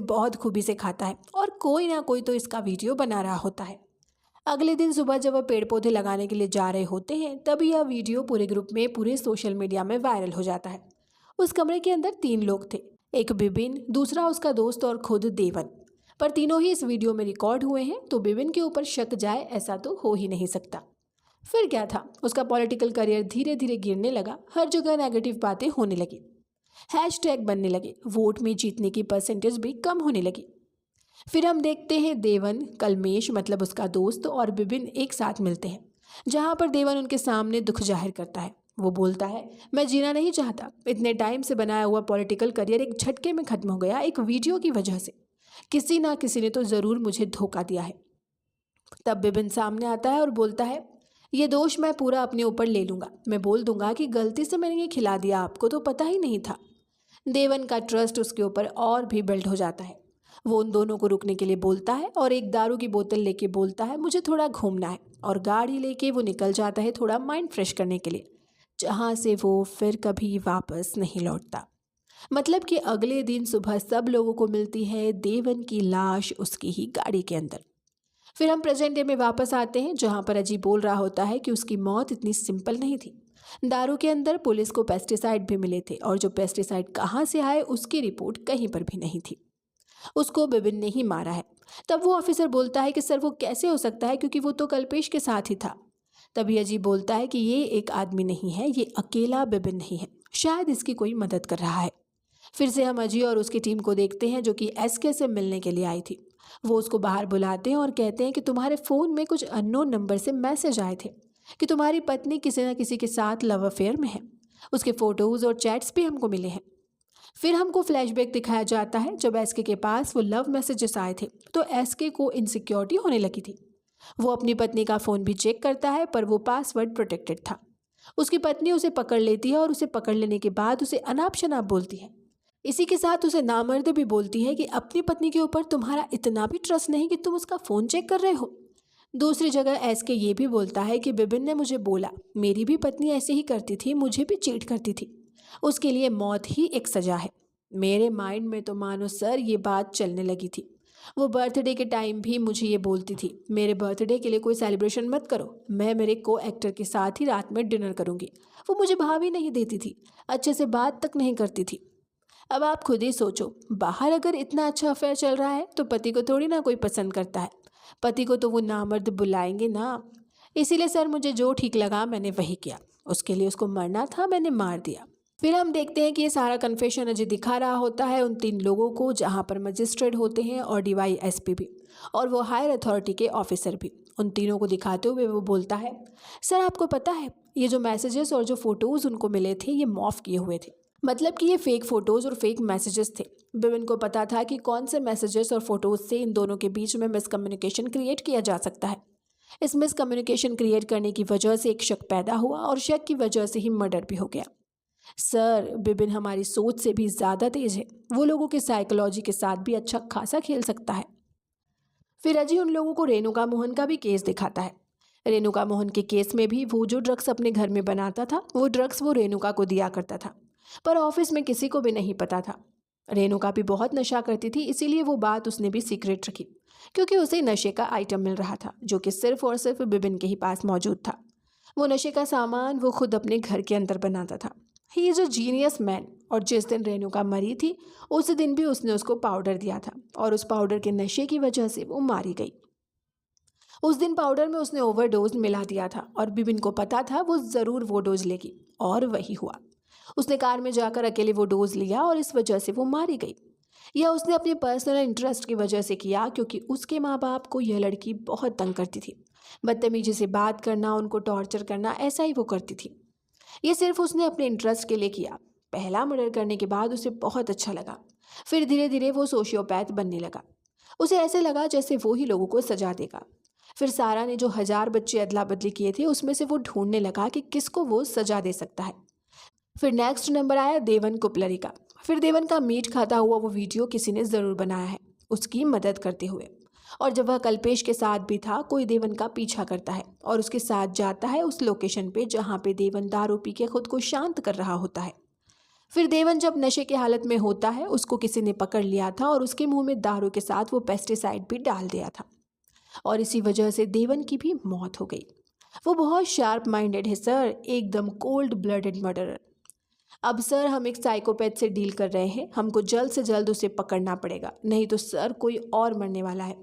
बहुत खूबी से खाता है और कोई ना कोई तो इसका वीडियो बना रहा होता है। अगले दिन सुबह जब वह पेड़ पौधे लगाने के लिए जा रहे होते हैं तब यह वीडियो पूरे ग्रुप में, पूरे सोशल मीडिया में वायरल हो जाता है। उस कमरे के अंदर 3 लोग थे, एक बिबिन, दूसरा उसका दोस्त और खुद देवन। पर तीनों ही इस वीडियो में रिकॉर्ड हुए हैं, तो बिबिन के ऊपर शक जाए ऐसा तो हो ही नहीं सकता। फिर क्या था, उसका पॉलिटिकल करियर धीरे धीरे गिरने लगा। हर जगह नेगेटिव बातें होने लगी, हैशटैग बनने लगे, वोट में जीतने की परसेंटेज भी कम होने लगी। फिर हम देखते हैं देवन, कलमेश मतलब उसका दोस्त, और बिबिन एक साथ मिलते हैं, जहाँ पर देवन उनके सामने दुख जाहिर करता है। वो बोलता है मैं जीना नहीं चाहता, इतने टाइम से बनाया हुआ पॉलिटिकल करियर एक झटके में खत्म हो गया, एक वीडियो की वजह से। किसी ना किसी ने तो ज़रूर मुझे धोखा दिया है। तब बिबिन सामने आता है और बोलता है ये दोष मैं पूरा अपने ऊपर ले लूँगा, मैं बोल दूंगा कि गलती से मैंने ये खिला दिया, आपको तो पता ही नहीं था। देवन का ट्रस्ट उसके ऊपर और भी बिल्ड हो जाता है। वो उन दोनों को रुकने के लिए बोलता है और एक दारू की बोतल लेके बोलता है मुझे थोड़ा घूमना है, और गाड़ी लेके वो निकल जाता है थोड़ा माइंड फ्रेश करने के लिए, जहाँ से वो फिर कभी वापस नहीं लौटता। मतलब कि अगले दिन सुबह सब लोगों को मिलती है देवन की लाश उसकी ही गाड़ी के अंदर। फिर हम प्रेजेंट डे में वापस आते हैं, जहाँ पर अजीब बोल रहा होता है कि उसकी मौत इतनी सिंपल नहीं थी। दारू के अंदर पुलिस को पेस्टिसाइड भी मिले थे, और जो पेस्टिसाइड कहाँ से आए उसकी रिपोर्ट कहीं पर भी नहीं थी। उसको बिबिन ने ही मारा है। तब वो ऑफिसर बोलता है कि सर वो कैसे हो सकता है, क्योंकि वो तो कल्पेश के साथ ही था। तभी अजीब बोलता है कि ये एक आदमी नहीं है, ये अकेला बिबिन नहीं है, शायद इसकी कोई मदद कर रहा है। फिर से हम अजय और उसकी टीम को देखते हैं, जो कि एसके से मिलने के लिए आई थी। वो उसको बाहर बुलाते हैं और कहते हैं कि तुम्हारे फ़ोन में कुछ अननोन नंबर से मैसेज आए थे कि तुम्हारी पत्नी किसी न किसी के साथ लव अफेयर में है। उसके फ़ोटोज़ और चैट्स भी हमको मिले हैं। फिर हमको फ्लैशबैक दिखाया जाता है, जब एसके के पास वो लव मैसेजेस आए थे तो एसके को इनसिक्योरिटी होने लगी थी। वो अपनी पत्नी का फ़ोन भी चेक करता है, पर वो पासवर्ड प्रोटेक्टेड था। उसकी पत्नी उसे पकड़ लेती है और उसे पकड़ लेने के बाद उसे अनाप शनाप बोलती है। इसी के साथ उसे नामर्द भी बोलती है कि अपनी पत्नी के ऊपर तुम्हारा इतना भी ट्रस्ट नहीं कि तुम उसका फ़ोन चेक कर रहे हो। दूसरी जगह एसके ये भी बोलता है कि बिबिन ने मुझे बोला मेरी भी पत्नी ऐसे ही करती थी, मुझे भी चीट करती थी, उसके लिए मौत ही एक सज़ा है। मेरे माइंड में तो मानो सर ये बात चलने लगी थी। वो बर्थडे के टाइम भी मुझे ये बोलती थी मेरे बर्थडे के लिए कोई सेलिब्रेशन मत करो, मैं मेरे को एक्टर के साथ ही रात में डिनर करूँगी। वो मुझे भाव ही नहीं देती थी, अच्छे से बात तक नहीं करती थी। अब आप खुद ही सोचो, बाहर अगर इतना अच्छा अफेयर चल रहा है तो पति को थोड़ी ना कोई पसंद करता है, पति को तो वो नामर्द बुलाएंगे ना। इसीलिए सर मुझे जो ठीक लगा मैंने वही किया, उसके लिए उसको मरना था, मैंने मार दिया। फिर हम देखते हैं कि ये सारा कन्फेशन अजय दिखा रहा होता है उन 3 लोगों को, जहाँ पर मजिस्ट्रेट होते हैं और डीवाईएसपी भी, और वो हायर अथॉरिटी के ऑफिसर भी। उन तीनों को दिखाते हुए वो बोलता है सर आपको पता है ये जो मैसेजेस और जो फ़ोटोज़ उनको मिले थे ये मॉफ किए हुए थे, मतलब कि ये फेक फ़ोटोज़ और फेक मैसेजेस थे। बिबिन को पता था कि कौन से मैसेजेस और फोटोज़ से इन दोनों के बीच में मिसकम्युनिकेशन क्रिएट किया जा सकता है। इस मिसकम्युनिकेशन क्रिएट करने की वजह से एक शक पैदा हुआ और शक की वजह से ही मर्डर भी हो गया। सर बिबिन हमारी सोच से भी ज़्यादा तेज है, वो लोगों की साइकोलॉजी के साथ भी अच्छा खासा खेल सकता है। फिर अजय उन लोगों को रेणुका मोहन का भी केस दिखाता है। रेणुका मोहन के केस में भी वो जो ड्रग्स अपने घर में बनाता था वो ड्रग्स वो रेणुका को दिया करता था, पर ऑफिस में किसी को भी नहीं पता था। रेणुका भी बहुत नशा करती थी, इसीलिए वो बात उसने भी सीक्रेट रखी, क्योंकि उसे नशे का आइटम मिल रहा था जो कि सिर्फ और सिर्फ बिबिन के ही पास मौजूद था। वो नशे का सामान वो खुद अपने घर के अंदर बनाता था। He is a genius man. और जिस दिन रेणुका मरी थी उस दिन भी उसने उसको पाउडर दिया था, और उस पाउडर के नशे की वजह से वो मारी गई। उस दिन पाउडर में उसने ओवरडोज मिला दिया था, और बिबिन को पता था वो ज़रूर वो डोज लेगी, और वही हुआ। उसने कार में जाकर अकेले वो डोज लिया और इस वजह से वो मारी गई। यह उसने अपने पर्सनल इंटरेस्ट की वजह से किया, क्योंकि उसके माँ बाप को यह लड़की बहुत तंग करती थी। बदतमीजी से बात करना, उनको टॉर्चर करना, ऐसा ही वो करती थी। ये सिर्फ उसने अपने इंटरेस्ट के लिए किया। पहला मर्डर करने के बाद उसे बहुत अच्छा लगा। फिर धीरे धीरे वो सोशियोपैथ बनने लगा। उसे ऐसे लगा जैसे वो ही लोगों को सजा देगा। फिर सारा ने जो 1000 बच्चे अदला बदली किए थे उसमें से वो ढूंढने लगा कि किसको वो सजा दे सकता है। फिर नेक्स्ट नंबर आया देवन कुपलरी का। फिर देवन का मीट खाता हुआ वो वीडियो किसी ने ज़रूर बनाया है उसकी मदद करते हुए, और जब वह कल्पेश के साथ भी था कोई देवन का पीछा करता है और उसके साथ जाता है उस लोकेशन पे जहाँ पे देवन दारू पी के खुद को शांत कर रहा होता है। फिर देवन जब नशे की हालत में होता है उसको किसी ने पकड़ लिया था और उसके मुंह में दारू के साथ वो पेस्टिसाइड भी डाल दिया था, और इसी वजह से देवन की भी मौत हो गई। वो बहुत शार्प माइंडेड है सर, एकदम कोल्ड ब्लडेड मर्डरर। अब सर हम एक साइकोपैथ से डील कर रहे हैं, हमको जल्द से जल्द उसे पकड़ना पड़ेगा, नहीं तो सर कोई और मरने वाला है।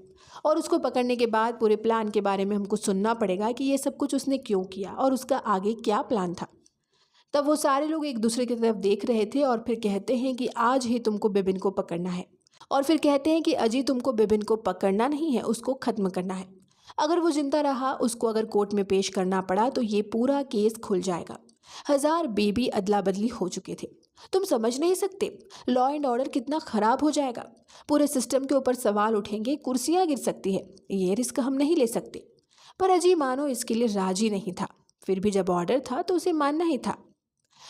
और उसको पकड़ने के बाद पूरे प्लान के बारे में हमको सुनना पड़ेगा कि ये सब कुछ उसने क्यों किया और उसका आगे क्या प्लान था। तब वो सारे लोग एक दूसरे की तरफ देख रहे थे और फिर कहते हैं कि आज ही तुमको बिबिन को पकड़ना है, और फिर कहते हैं कि अजय तुमको बिबिन को पकड़ना नहीं है, उसको ख़त्म करना है। अगर वो जिंदा रहा, उसको अगर कोर्ट में पेश करना पड़ा तो ये पूरा केस खुल जाएगा। 1000 बेबी अदला बदली हो चुके थे, तुम समझ नहीं सकते लॉ एंड ऑर्डर कितना ख़राब हो जाएगा। पूरे सिस्टम के ऊपर सवाल उठेंगे, कुर्सियाँ गिर सकती है, ये रिस्क हम नहीं ले सकते। पर अजय मानो इसके लिए राजी नहीं था, फिर भी जब ऑर्डर था तो उसे मानना ही था।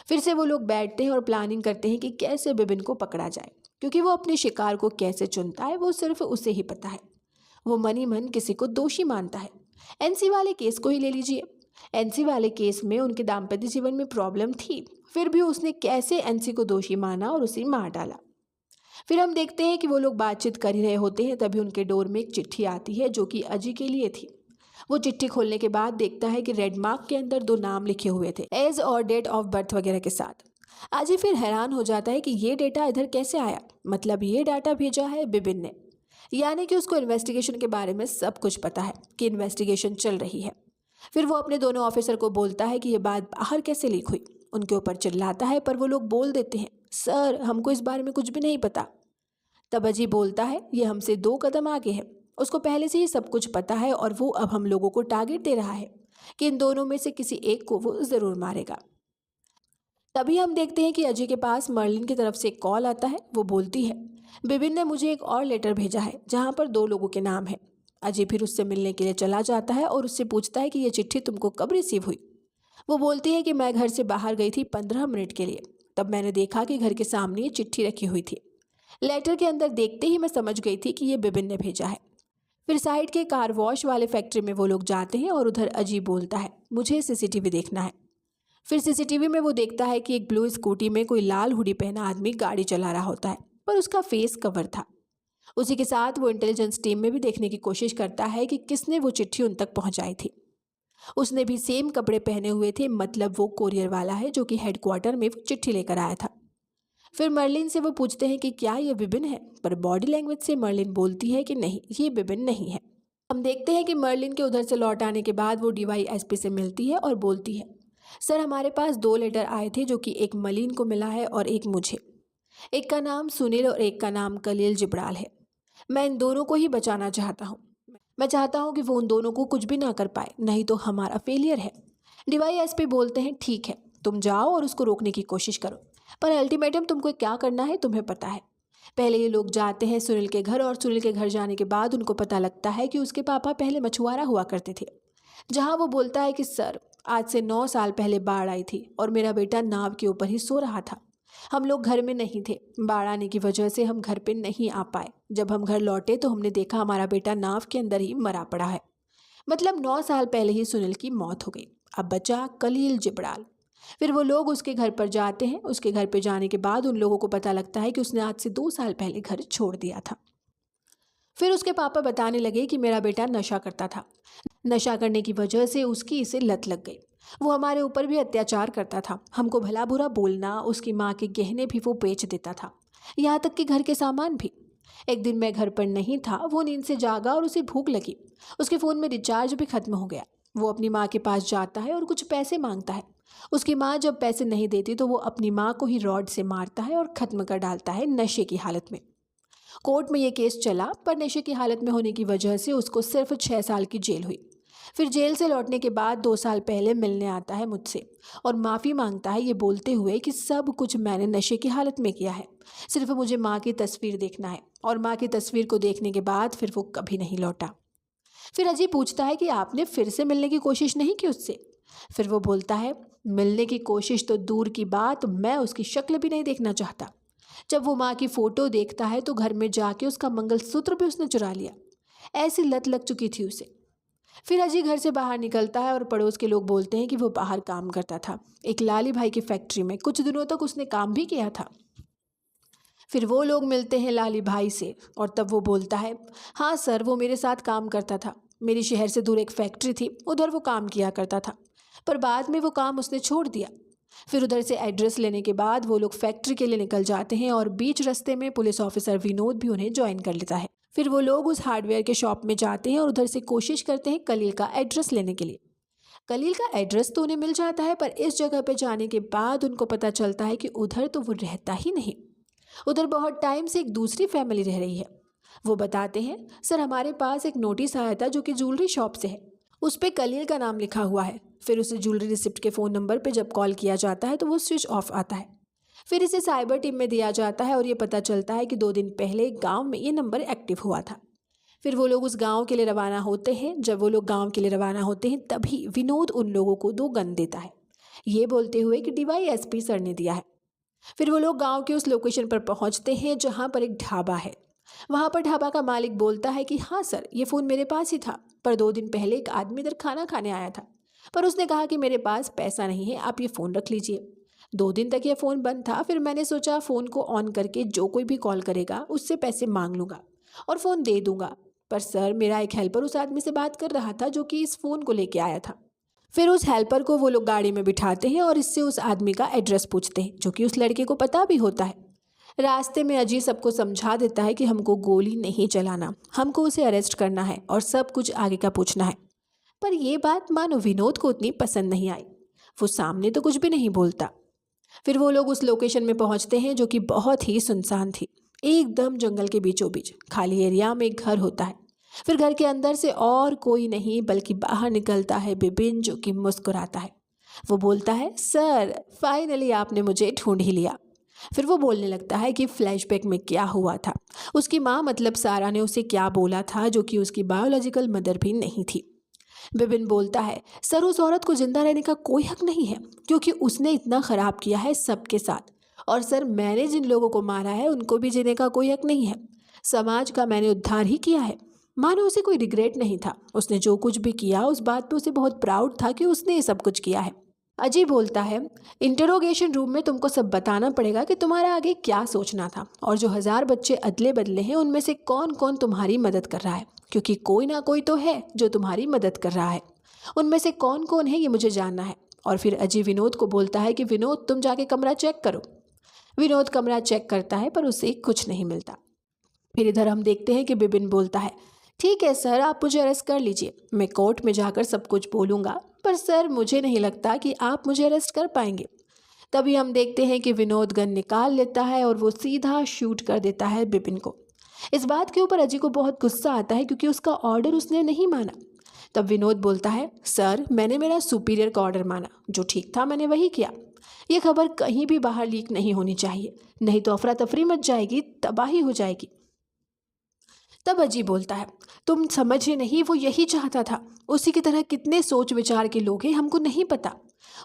फिर से वो लोग बैठते हैं और प्लानिंग करते हैं कि कैसे बिबिन को पकड़ा जाए, क्योंकि वो अपने शिकार को कैसे चुनता है वो सिर्फ उसे ही पता है। वो मन ही मन किसी को दोषी मानता है। एनसी वाले केस को ही ले लीजिए। एनसी वाले केस में उनके दाम्पत्य जीवन में प्रॉब्लम थी, फिर भी उसने कैसे एनसी को दोषी माना और उसे मार डाला। फिर हम देखते हैं कि वो लोग बातचीत कर ही रहे होते हैं, तभी उनके डोर में एक चिट्ठी आती है जो कि अजय के लिए थी। वो चिट्ठी खोलने के बाद देखता है कि रेड मार्क के अंदर 2 नाम लिखे हुए थे, एज और डेट ऑफ बर्थ वगैरह के साथ। अजय फिर हैरान हो जाता है कि ये डेटा इधर कैसे आया, मतलब ये डाटा भेजा है बिबिन ने, यानी कि उसको इन्वेस्टिगेशन के बारे में सब कुछ पता है कि इन्वेस्टिगेशन चल रही है। फिर वो अपने दोनों ऑफिसर को बोलता है कि ये बात बाहर कैसे लीक हुई। उनके ऊपर चिल्लाता है, पर वो लोग बोल देते हैं, सर हमको इस बारे में कुछ भी नहीं पता। तब अजय बोलता है, ये हमसे 2 कदम आगे है, उसको पहले से ही सब कुछ पता है और वो अब हम लोगों को टारगेट दे रहा है कि इन दोनों में से किसी एक को वो ज़रूर मारेगा। तभी हम देखते हैं कि अजय के पास मर्लिन की तरफ से एक कॉल आता है। वो बोलती है, बिबिन ने मुझे एक और लेटर भेजा है जहाँ पर 2 लोगों के नाम है। अजय फिर उससे मिलने के लिए चला जाता है और उससे पूछता है कि ये चिट्ठी तुमको कब रिसीव हुई। वो बोलती है कि मैं घर से बाहर गई थी 15 मिनट के लिए, तब मैंने देखा कि घर के सामने ये चिट्ठी रखी हुई थी। लेटर के अंदर देखते ही मैं समझ गई थी कि ये बिबिन ने भेजा है। फिर साइड के कार वॉश वाले फैक्ट्री में वो लोग जाते हैं और उधर अजय बोलता है, मुझे सीसीटीवी देखना है। फिर सीसीटीवी में वो देखता है कि एक ब्लू स्कूटी में कोई लाल हुडी पहना आदमी गाड़ी चला रहा होता है, पर उसका फेस कवर था। उसी के साथ वो इंटेलिजेंस टीम में भी देखने की कोशिश करता है कि किसने वो चिट्ठी उन तक पहुंचाई थी। उसने भी सेम कपड़े पहने हुए थे, मतलब वो कोरियर वाला है जो कि हेडक्वार्टर में वो चिट्ठी लेकर आया था। फिर मर्लिन से वो पूछते हैं कि क्या ये बिबिन है, पर बॉडी लैंग्वेज से मर्लिन बोलती है कि नहीं, ये बिबिन नहीं है। हम देखते हैं कि मर्लिन के उधर से लौट आने के बाद वो डीवाईएसपी से मिलती है और बोलती है, सर हमारे पास 2 लेटर आए थे जो कि एक मलिन को मिला है और एक मुझे। एक का नाम सुनील और एक का नाम कलील जिब्राल है। मैं इन दोनों को ही बचाना चाहता हूँ। मैं चाहता हूँ कि वो उन दोनों को कुछ भी ना कर पाए, नहीं तो हमारा फेलियर है। डीवाईएसपी बोलते हैं, ठीक है तुम जाओ और उसको रोकने की कोशिश करो, पर अल्टीमेटम तुमको क्या करना है तुम्हें पता है। पहले ये लोग जाते हैं सुनील के घर और सुनील के घर जाने के बाद उनको पता लगता है कि उसके पापा पहले मछुआरा हुआ करते थे। जहाँ वो बोलता है कि सर आज से 9 साल पहले बाढ़ आई थी और मेरा बेटा नाव के ऊपर ही सो रहा था। हम लोग घर में नहीं थे, बाढ़ आने की वजह से हम घर पे नहीं आ पाए। जब हम घर लौटे तो हमने देखा हमारा बेटा नाव के अंदर ही मरा पड़ा है। मतलब 9 साल पहले ही सुनील की मौत हो गई। अब बचा कलील जिब्राल। फिर वो लोग उसके घर पर जाते हैं। उसके घर पे जाने के बाद उन लोगों को पता लगता है कि उसने आज से 2 साल पहले घर छोड़ दिया था। फिर उसके पापा बताने लगे कि मेरा बेटा नशा करता था, नशा करने की वजह से उसकी इसे लत लग गई। वो हमारे ऊपर भी अत्याचार करता था, हमको भला बुरा बोलना, उसकी माँ के गहने भी वो बेच देता था, यहाँ तक कि घर के सामान भी। एक दिन मैं घर पर नहीं था, वो नींद से जागा और उसे भूख लगी। उसके फ़ोन में रिचार्ज भी खत्म हो गया। वो अपनी माँ के पास जाता है और कुछ पैसे मांगता है। उसकी माँ जब पैसे नहीं देती तो वो अपनी माँ को ही रॉड से मारता है और ख़त्म कर डालता है नशे की हालत में। कोर्ट में ये केस चला, पर नशे की हालत में होने की वजह से उसको सिर्फ 6 साल की जेल हुई। फिर जेल से लौटने के बाद 2 साल पहले मिलने आता है मुझसे और माफ़ी मांगता है, ये बोलते हुए कि सब कुछ मैंने नशे की हालत में किया है, सिर्फ मुझे माँ की तस्वीर देखना है। और माँ की तस्वीर को देखने के बाद फिर वो कभी नहीं लौटा। फिर अजय पूछता है कि आपने फिर से मिलने की कोशिश नहीं की उससे। फिर वो बोलता है, मिलने की कोशिश तो दूर की बात, मैं उसकी शक्ल भी नहीं देखना चाहता। जब वो माँ की फ़ोटो देखता है तो घर में जाके उसका मंगलसूत्र भी उसने चुरा लिया। ऐसी लत लग चुकी थी उसे। फिर अजय घर से बाहर निकलता है और पड़ोस के लोग बोलते हैं कि वो बाहर काम करता था, एक लाली भाई की फैक्ट्री में। कुछ दिनों तक उसने काम भी किया था। फिर वो लोग मिलते हैं लाली भाई से और तब वो बोलता है, हाँ सर वो मेरे साथ काम करता था। मेरी शहर से दूर एक फैक्ट्री थी, उधर वो काम किया करता था, पर बाद में वो काम उसने छोड़ दिया। फिर उधर से एड्रेस लेने के बाद वो लोग फैक्ट्री के लिए निकल जाते हैं और बीच रास्ते में पुलिस ऑफिसर विनोद भी उन्हें ज्वाइन कर लेता है। फिर वो लोग उस हार्डवेयर के शॉप में जाते हैं और उधर से कोशिश करते हैं कलील का एड्रेस लेने के लिए। कलील का एड्रेस तो उन्हें मिल जाता है, पर इस जगह पे जाने के बाद उनको पता चलता है कि उधर तो वो रहता ही नहीं। उधर बहुत टाइम से एक दूसरी फैमिली रह रही है। वो बताते हैं, सर हमारे पास एक नोटिस आया था जो कि ज्वेलरी शॉप से है, उस पर कलील का नाम लिखा हुआ है। फिर उसे ज्वेलरी रिसिप्ट के फ़ोन नंबर पे जब कॉल किया जाता है तो वो स्विच ऑफ आता है। फिर इसे साइबर टीम में दिया जाता है और ये पता चलता है कि 2 दिन पहले गांव में ये नंबर एक्टिव हुआ था। फिर वो लोग उस गांव के लिए रवाना होते हैं। जब वो लोग गांव के लिए रवाना होते हैं तभी विनोद उन लोगों को 2 गन देता है, ये बोलते हुए कि डीवाईएसपी सर ने दिया है। फिर वो लोग गांव के उस लोकेशन पर पहुंचते हैं जहां पर एक ढाबा है। वहां पर ढाबा का मालिक बोलता है कि हाँ सर, ये फ़ोन मेरे पास ही था, पर 2 दिन पहले एक आदमी इधर खाना खाने आया था, पर उसने कहा कि मेरे पास पैसा नहीं है, आप ये फ़ोन रख लीजिए। 2 दिन तक ये फ़ोन बंद था, फिर मैंने सोचा फ़ोन को ऑन करके जो कोई भी कॉल करेगा उससे पैसे मांग लूँगा और फ़ोन दे दूंगा। पर सर, मेरा एक हेल्पर उस आदमी से बात कर रहा था जो कि इस फ़ोन को लेके आया था। फिर उस हेल्पर को वो लोग गाड़ी में बिठाते हैं और इससे उस आदमी का एड्रेस पूछते हैं, जो कि उस लड़के को पता भी होता है। रास्ते में अजय सबको समझा देता है कि हमको गोली नहीं चलाना, हमको उसे अरेस्ट करना है और सब कुछ आगे का पूछना है। पर ये बात मानो विनोद को उतनी पसंद नहीं आई। वो सामने तो कुछ भी नहीं बोलता। फिर वो लोग उस लोकेशन में पहुंचते हैं जो कि बहुत ही सुनसान थी। एकदम जंगल के बीचों बीच खाली एरिया में एक घर होता है। फिर घर के अंदर से और कोई नहीं बल्कि बाहर निकलता है बिपिन, जो कि मुस्कुराता है। वो बोलता है, सर फाइनली आपने मुझे ढूंढ ही लिया। फिर वो बोलने लगता है कि फ्लैशबैक में क्या हुआ था, उसकी माँ मतलब सारा ने उसे क्या बोला था, जो कि उसकी बायोलॉजिकल मदर भी नहीं थी। बिपिन बोलता है, सर उस औरत को जिंदा रहने का कोई हक नहीं है, क्योंकि उसने इतना खराब किया है सबके साथ। और सर, मैंने जिन लोगों को मारा है उनको भी जीने का कोई हक नहीं है। समाज का मैंने उद्धार ही किया है। मानो उसे कोई रिग्रेट नहीं था। उसने जो कुछ भी किया उस बात पे उसे बहुत प्राउड था कि उसने ये सब कुछ किया है। अजय बोलता है, इंटरोगेशन रूम में तुमको सब बताना पड़ेगा कि तुम्हारा आगे क्या सोचना था, और जो 1000 बच्चे अदले बदले हैं उनमें से कौन कौन तुम्हारी मदद कर रहा है, क्योंकि कोई ना कोई तो है जो तुम्हारी मदद कर रहा है। उनमें से कौन कौन है ये मुझे जानना है। और फिर अजय विनोद को बोलता है कि विनोद, तुम जाके कमरा चेक करो। विनोद कमरा चेक करता है पर उसे कुछ नहीं मिलता। फिर इधर हम देखते हैं कि बिपिन बोलता है, ठीक है सर, आप मुझे अरेस्ट कर लीजिए, मैं कोर्ट में जाकर सब कुछ बोलूँगा, पर सर मुझे नहीं लगता कि आप मुझे अरेस्ट कर पाएंगे। तभी हम देखते हैं कि विनोद गन निकाल लेता है और वो सीधा शूट कर देता है बिपिन को। इस बात के ऊपर अजय को बहुत गुस्सा आता है, क्योंकि उसका ऑर्डर उसने नहीं माना। तब विनोद बोलता है, सर मैंने मेरा सुपीरियर का ऑर्डर माना, जो ठीक था मैंने वही किया। ये खबर कहीं भी बाहर लीक नहीं होनी चाहिए, नहीं तो अफरा तफरी मच जाएगी, तबाही हो जाएगी। तब अजय बोलता है, तुम समझे नहीं, वो यही चाहता था। उसी की तरह कितने सोच विचार के लोग हैं, हमको नहीं पता।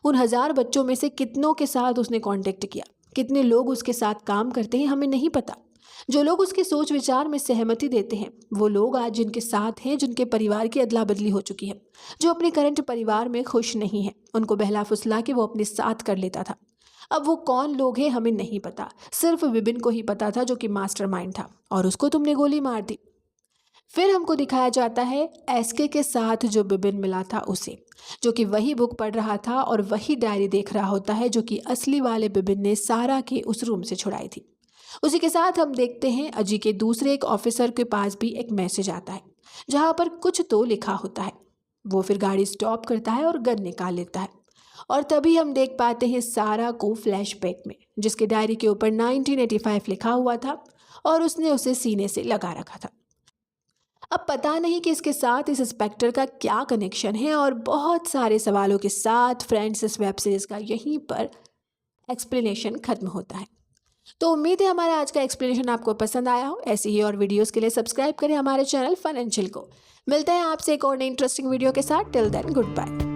उन 1000 बच्चों में से कितनों के साथ उसने कांटेक्ट किया, कितने लोग उसके साथ काम करते हैं, हमें नहीं पता। जो लोग उसके सोच विचार में सहमति देते हैं, वो लोग आज जिनके साथ हैं, जिनके परिवार की अदला बदली हो चुकी है, जो अपने करंट परिवार में खुश नहीं है, उनको बहला फुसला के वो अपने साथ कर लेता था। अब वो कौन लोग हैं हमें नहीं पता, सिर्फ विपिन को ही पता था, जो कि मास्टरमाइंड था, और उसको तुमने गोली मार दी। फिर हमको दिखाया जाता है एसके के साथ जो बिपिन मिला था उसे, जो कि वही बुक पढ़ रहा था और वही डायरी देख रहा होता है, जो कि असली वाले बिपिन ने सारा के उस रूम से छुड़ाई थी। उसी के साथ हम देखते हैं अजय के दूसरे एक ऑफिसर के पास भी एक मैसेज आता है, जहाँ पर कुछ तो लिखा होता है। वो फिर गाड़ी स्टॉप करता है और गन निकाल लेता है, और तभी हम देख पाते हैं सारा को फ्लैशबैक में, जिसके डायरी के ऊपर 1985 लिखा हुआ था और उसने उसे सीने से लगा रखा था। अब पता नहीं कि इसके साथ इस इंस्पेक्टर का क्या कनेक्शन है, और बहुत सारे सवालों के साथ फ्रेंड्स इस वेब सीरीज़ का यहीं पर एक्सप्लेनेशन खत्म होता है। तो उम्मीद है हमारा आज का एक्सप्लेनेशन आपको पसंद आया हो। ऐसी ही और वीडियोस के लिए सब्सक्राइब करें हमारे चैनल फन एंड चिल को। मिलते हैं आपसे एक और नई इंटरेस्टिंग वीडियो के साथ। Till then, good bye.